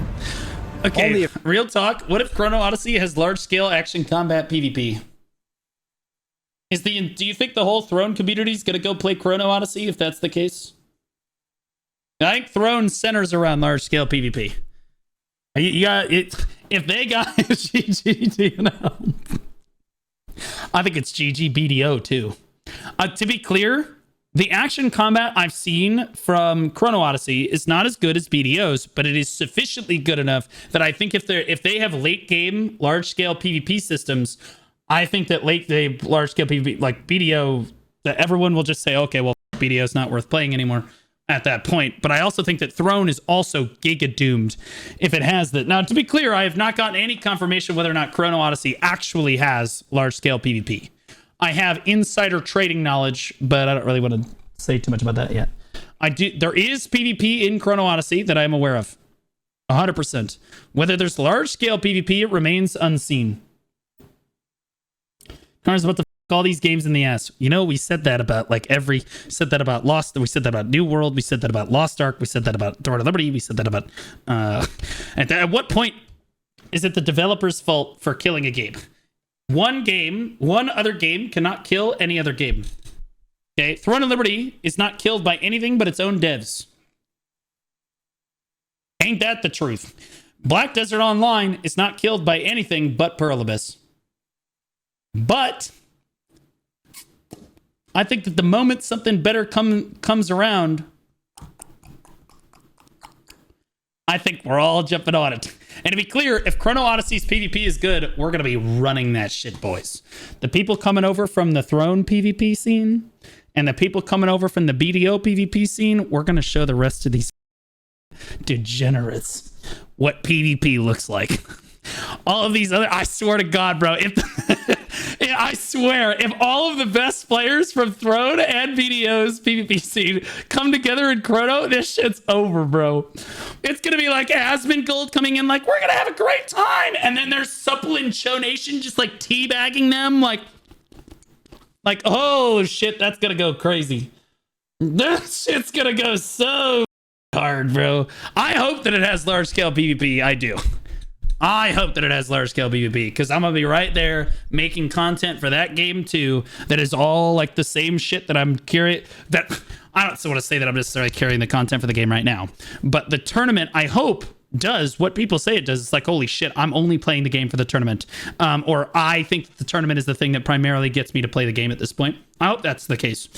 [SPEAKER 1] Okay, real talk. What if Chrono Odyssey has large-scale action combat PvP? Do you think the whole Throne community is going to go play Chrono Odyssey if that's the case? I think Throne centers around large-scale PvP. You got it. If they got GG, you know, I think it's GG BDO too. To be clear, the action combat I've seen from Chrono Odyssey is not as good as BDO's, but it is sufficiently good enough that I think if they have late game large-scale PvP systems, I think that the large scale PvP, like BDO, that everyone will just say, okay, well, BDO is not worth playing anymore at that point. But I also think that Throne is also giga doomed if it has that. Now, to be clear, I have not gotten any confirmation whether or not Chrono Odyssey actually has large scale PvP. I have insider trading knowledge, but I don't really want to say too much about that yet. There is PvP in Chrono Odyssey that I am aware of. 100%. Whether there's large scale PvP, it remains unseen. Cars, what the fuck, all these games in the ass. You know, we said that about said that about Lost, we said that about New World, we said that about Lost Ark, we said that about Door to Liberty, we said that about at what point is it the developer's fault for killing a game? One other game cannot kill any other game. Okay, Throne of Liberty is not killed by anything but its own devs. Ain't that the truth? Black Desert Online is not killed by anything but Pearl Abyss. But I think that the moment something better comes around, I think we're all jumping on it. And to be clear, if Chrono Odyssey's PvP is good, we're going to be running that shit, boys. The people coming over from the Throne PvP scene and the people coming over from the BDO PvP scene, we're going to show the rest of these degenerates what PvP looks like. All of these other, I swear to God, bro, I swear, if all of the best players from Throne and BDO's PvP scene come together in Chrono, this shit's over, bro. It's gonna be like Asmongold coming in like, we're gonna have a great time, and then there's Supple and Cho Nation just like teabagging them like, oh shit, that's gonna go crazy. This shit's gonna go so hard, bro. I hope that it has large scale PvP. I do. I hope that it has large scale PvP because I'm gonna be right there making content for that game too. That is all like the same shit that I'm carrying. That I don't want to say that I'm necessarily carrying the content for the game right now, but the tournament I hope does what people say it does. It's like, holy shit, I'm only playing the game for the tournament, or I think the tournament is the thing that primarily gets me to play the game at this point. I hope that's the case,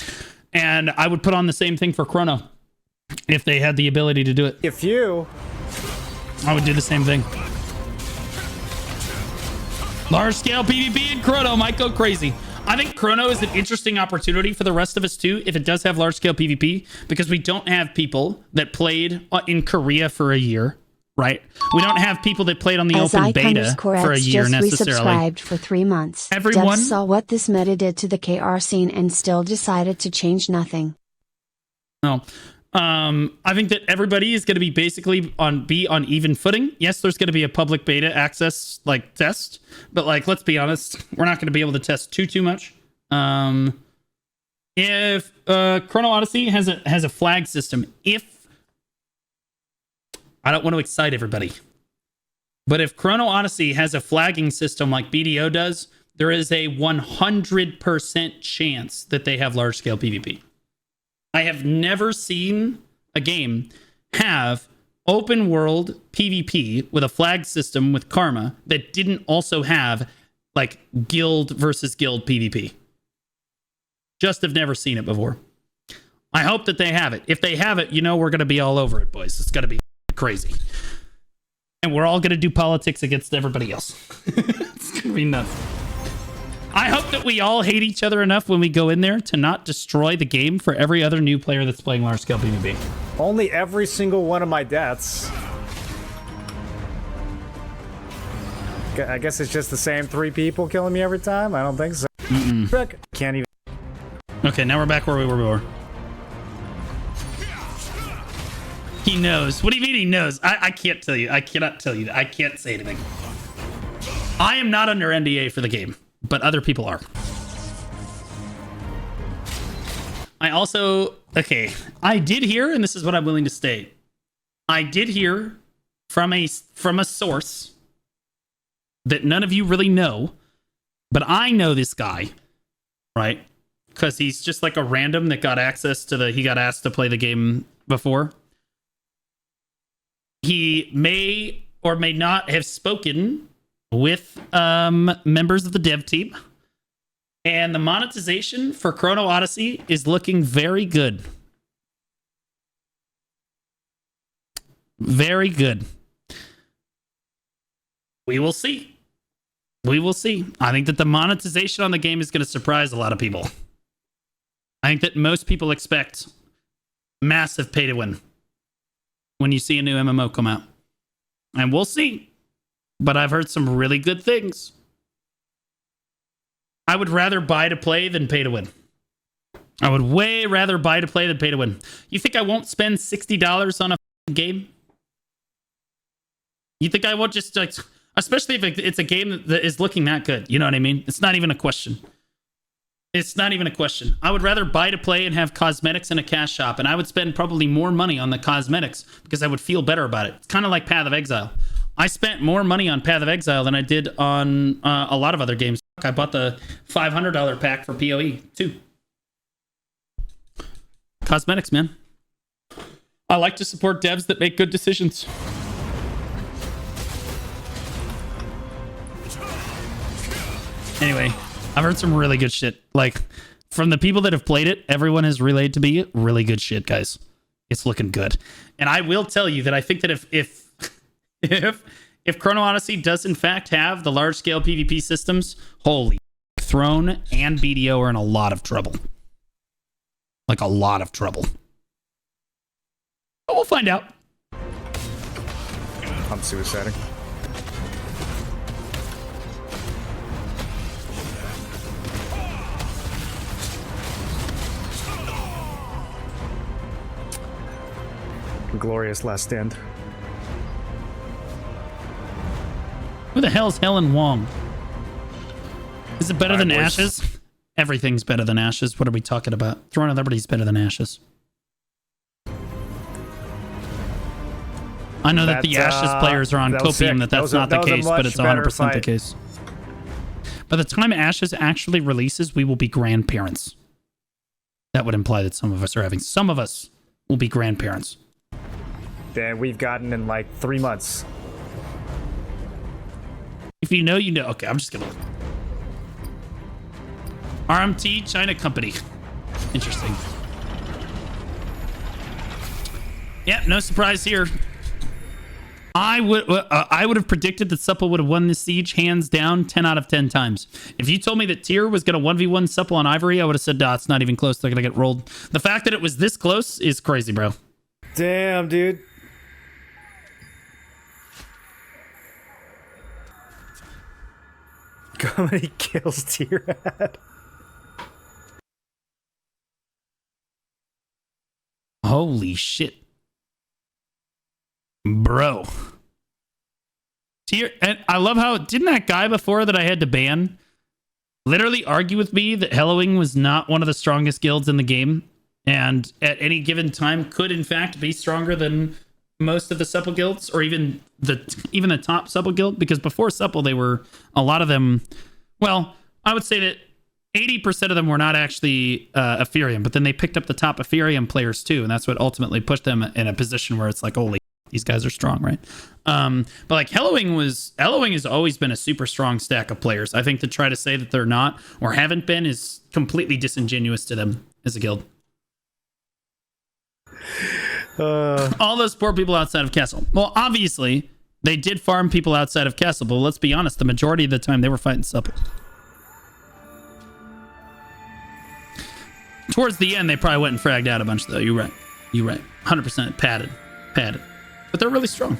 [SPEAKER 1] and I would put on the same thing for Chrono if they had the ability to do it.
[SPEAKER 2] I
[SPEAKER 1] would do the same thing. Large scale PvP in Chrono might go crazy. I think Chrono is an interesting opportunity for the rest of us too, if it does have large scale PvP, because we don't have people that played in Korea for a year, right? We don't have people that played on the open beta for a year necessarily.
[SPEAKER 4] Resubscribed for 3 months.
[SPEAKER 1] Everyone
[SPEAKER 4] Devs saw what this meta did to the KR scene and still decided to change nothing.
[SPEAKER 1] No. I think that everybody is going to be basically on even footing. Yes, there's going to be a public beta access like test, but like, let's be honest, we're not going to be able to test too much. If Chrono Odyssey has a flag system, I don't want to excite everybody, but if Chrono Odyssey has a flagging system like BDO does, there is a 100% chance that they have large scale PvP. I have never seen a game have open world PvP with a flag system with karma that didn't also have like guild versus guild PvP. Just have never seen it before. I hope that they have it. If they have it, you know we're going to be all over it, boys. It's going to be crazy. And we're all going to do politics against everybody else. It's going to be nuts. I hope that we all hate each other enough when we go in there to not destroy the game for every other new player that's playing large scale PvP.
[SPEAKER 2] Only every single one of my deaths. I guess it's just the same 3 people killing me every time? I don't think so. Can't even.
[SPEAKER 1] Okay, now we're back where we were before. He knows. What do you mean he knows? I can't tell you. I cannot tell you. I can't say anything. I am not under NDA for the game, but other people are. I also, okay, I did hear, and this is what I'm willing to state. I did hear from a source that none of you really know, but I know this guy, right? Because he's just like a random that got access to he got asked to play the game before. He may or may not have spoken with members of the dev team. And the monetization for Chrono Odyssey is looking very good. Very good. We will see. We will see. I think that the monetization on the game is going to surprise a lot of people. I think that most people expect massive pay to win when you see a new MMO come out. And we'll see. But I've heard some really good things. I would rather buy to play than pay to win. I would way rather buy to play than pay to win. You think I won't spend $60 on a game? You think I won't just, like, especially if it's a game that is looking that good? You know what I mean? It's not even a question. It's not even a question. I would rather buy to play and have cosmetics in a cash shop, and I would spend probably more money on the cosmetics because I would feel better about it. It's kind of like Path of Exile. I spent more money on Path of Exile than I did on a lot of other games. I bought the $500 pack for PoE too. Cosmetics, man. I like to support devs that make good decisions. Anyway, I've heard some really good shit. Like, from the people that have played it, everyone has relayed to me really good shit, guys. It's looking good. And I will tell you that I think that if Chrono Odyssey does in fact have the large-scale PvP systems, holy, Throne and BDO are in a lot of trouble. Like, a lot of trouble. But we'll find out.
[SPEAKER 2] I'm suiciding. Glorious last stand.
[SPEAKER 1] Who the hell's Helen Wong? Is it better than
[SPEAKER 2] boys.
[SPEAKER 1] Ashes? Everything's better than Ashes. What are we talking about? Throne of Liberty's better than Ashes. I know that the Ashes players are on
[SPEAKER 2] that was
[SPEAKER 1] copium
[SPEAKER 2] sick.
[SPEAKER 1] that's
[SPEAKER 2] That
[SPEAKER 1] not the
[SPEAKER 2] was a
[SPEAKER 1] case, but
[SPEAKER 2] much
[SPEAKER 1] it's
[SPEAKER 2] better
[SPEAKER 1] 100% the
[SPEAKER 2] fight.
[SPEAKER 1] case. By the time Ashes actually releases, we will be grandparents. That would imply that some of us will be grandparents.
[SPEAKER 2] That we've gotten in like 3 months.
[SPEAKER 1] If you know, you know. Okay, I'm just gonna look. RMT China Company. Interesting. Yeah, no surprise here. I would have predicted that Supple would have won this siege hands down 10 out of 10 times. If you told me that Tyr was going to 1v1 Supple on Ivory, I would have said, nah, it's not even close. They're going to get rolled. The fact that it was this close is crazy, bro.
[SPEAKER 2] Damn, dude. How many kills Tyr had?
[SPEAKER 1] Holy shit. Bro. Tyr, and I love how, didn't that guy before that I had to ban literally argue with me that Hellowing was not one of the strongest guilds in the game, and at any given time could in fact be stronger than most of the Supple guilds, or even the top Supple guild? Because before Supple, they were, a lot of them, well, I would say that 80% of them were not actually Ethereum, but then they picked up the top Ethereum players too, and that's what ultimately pushed them in a position where it's like, holy, these guys are strong, right? But like Hellowing has always been a super strong stack of players. I think to try to say that they're not or haven't been is completely disingenuous to them as a guild. All those poor people outside of Castle. Well, obviously, they did farm people outside of Castle, but let's be honest, the majority of the time they were fighting Supple. Towards the end, they probably went and fragged out a bunch, though. You're right. 100% padded. But they're really strong.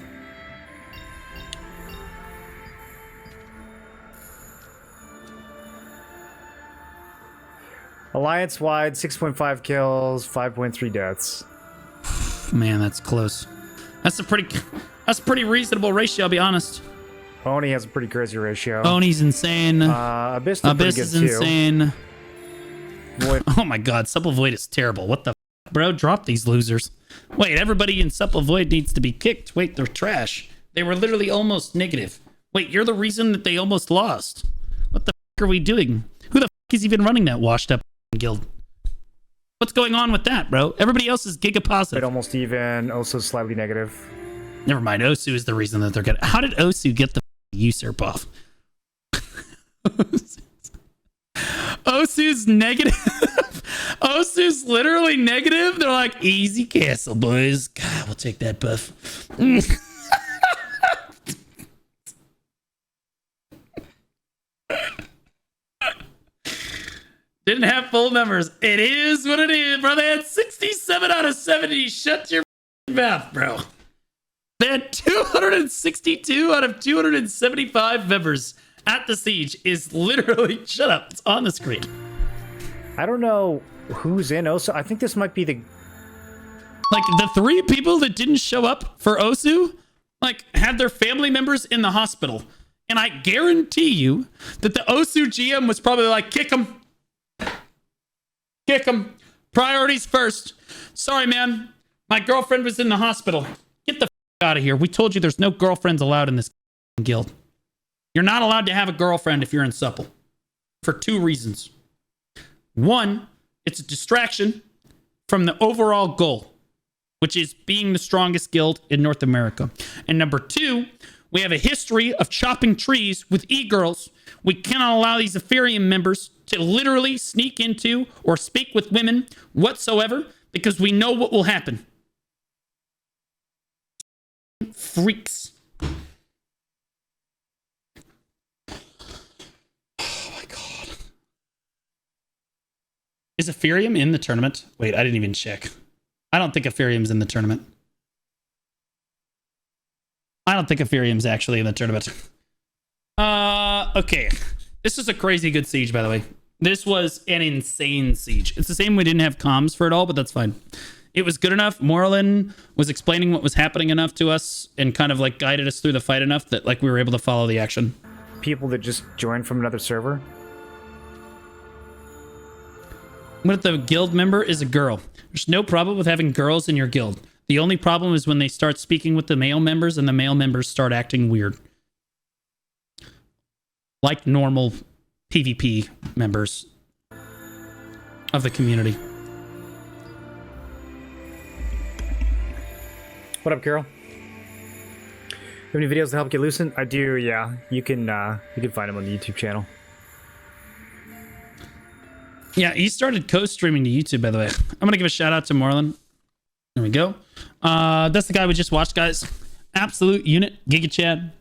[SPEAKER 2] Alliance-wide, 6.5 kills, 5.3 deaths.
[SPEAKER 1] Man, that's close. That's a pretty reasonable ratio, I'll be honest.
[SPEAKER 2] Oni has a pretty crazy ratio.
[SPEAKER 1] Oni's insane.
[SPEAKER 2] Abyss did pretty
[SPEAKER 1] Abyss
[SPEAKER 2] good
[SPEAKER 1] is
[SPEAKER 2] too.
[SPEAKER 1] insane.
[SPEAKER 2] Void.
[SPEAKER 1] Oh my god, Supple Void is terrible. What the f, bro? Drop these losers. Wait, everybody in Supple Void needs to be kicked. Wait, they're trash. They were literally almost negative. Wait, you're the reason that they almost lost. What the f are we doing? Who the f is even running that washed up guild? What's going on with that, bro? Everybody else is giga
[SPEAKER 2] Void
[SPEAKER 1] positive.
[SPEAKER 2] almost even, also slightly negative.
[SPEAKER 1] Never mind, Osu is the reason that they're good. How did Osu get the usurp off? Osu's negative. Osu's literally negative. They're like, easy castle, boys. God, we'll take that buff. Didn't have full numbers. It is what it is, bro. They had 67 out of 70. Shut your mouth, bro. They had 262 out of 275 members at the siege. Is literally, shut up. It's on the screen.
[SPEAKER 2] I don't know who's in Osu. I think this might be the...
[SPEAKER 1] Like, the 3 people that didn't show up for Osu, like, had their family members in the hospital. And I guarantee you that the Osu GM was probably like, kick them. Kick them. Priorities first. Sorry, man. My girlfriend was in the hospital. Get the out of here. We told you there's no girlfriends allowed in this guild. You're not allowed to have a girlfriend if you're in supple. For 2 reasons. 1, it's a distraction from the overall goal, which is being the strongest guild in North America. And number 2, we have a history of chopping trees with e-girls. We cannot allow these Ethereum members to literally sneak into or speak with women whatsoever because we know what will happen. Freaks. Oh my god. Is Ethereum in the tournament? Wait, I didn't even check. I don't think Ethereum's in the tournament. I don't think Ethereum's actually in the tournament. Okay. This is a crazy good siege, by the way. This was an insane siege. It's the same we didn't have comms for it all, but that's fine. It was good enough. Morlin was explaining what was happening enough to us and kind of like guided us through the fight enough that like we were able to follow the action.
[SPEAKER 2] People that just joined from another server?
[SPEAKER 1] What if the guild member is a girl? There's no problem with having girls in your guild. The only problem is when they start speaking with the male members and the male members start acting weird. Like normal PvP members of the community.
[SPEAKER 2] What up, Carol? Have any videos to help get loosened? I do, yeah. You can find them on the YouTube channel.
[SPEAKER 1] Yeah, he started co-streaming to YouTube, by the way. I'm going to give a shout out to Marlon. There we go. That's the guy we just watched, guys. Absolute unit, Giga Chad.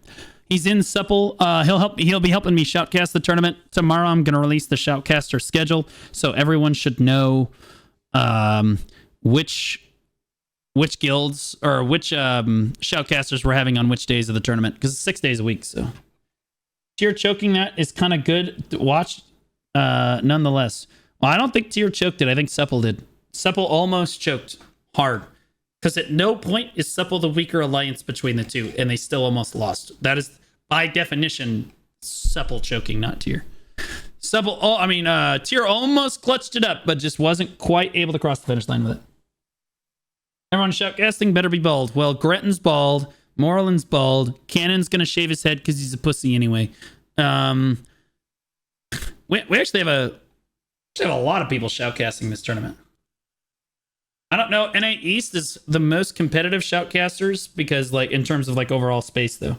[SPEAKER 1] He's in supple. He'll be helping me shoutcast the tournament. Tomorrow I'm going to release the shoutcaster schedule, so everyone should know which guilds or which shoutcasters we're having on which days of the tournament, because it's 6 days a week. So tier choking that is kind of good to watch nonetheless. Well, I don't think tier choked it. I think supple did. Supple almost choked hard, because at no point is supple the weaker alliance between the two, and they still almost lost. That is by definition supple choking, not tier. Supple, tier almost clutched it up, but just wasn't quite able to cross the finish line with it. Everyone shoutcasting better be bald. Well, Gretton's bald. Moreland's bald. Cannon's gonna shave his head because he's a pussy anyway. We actually have a lot of people shoutcasting this tournament. I don't know. NA East is the most competitive shoutcasters because, like, in terms of like overall space, though.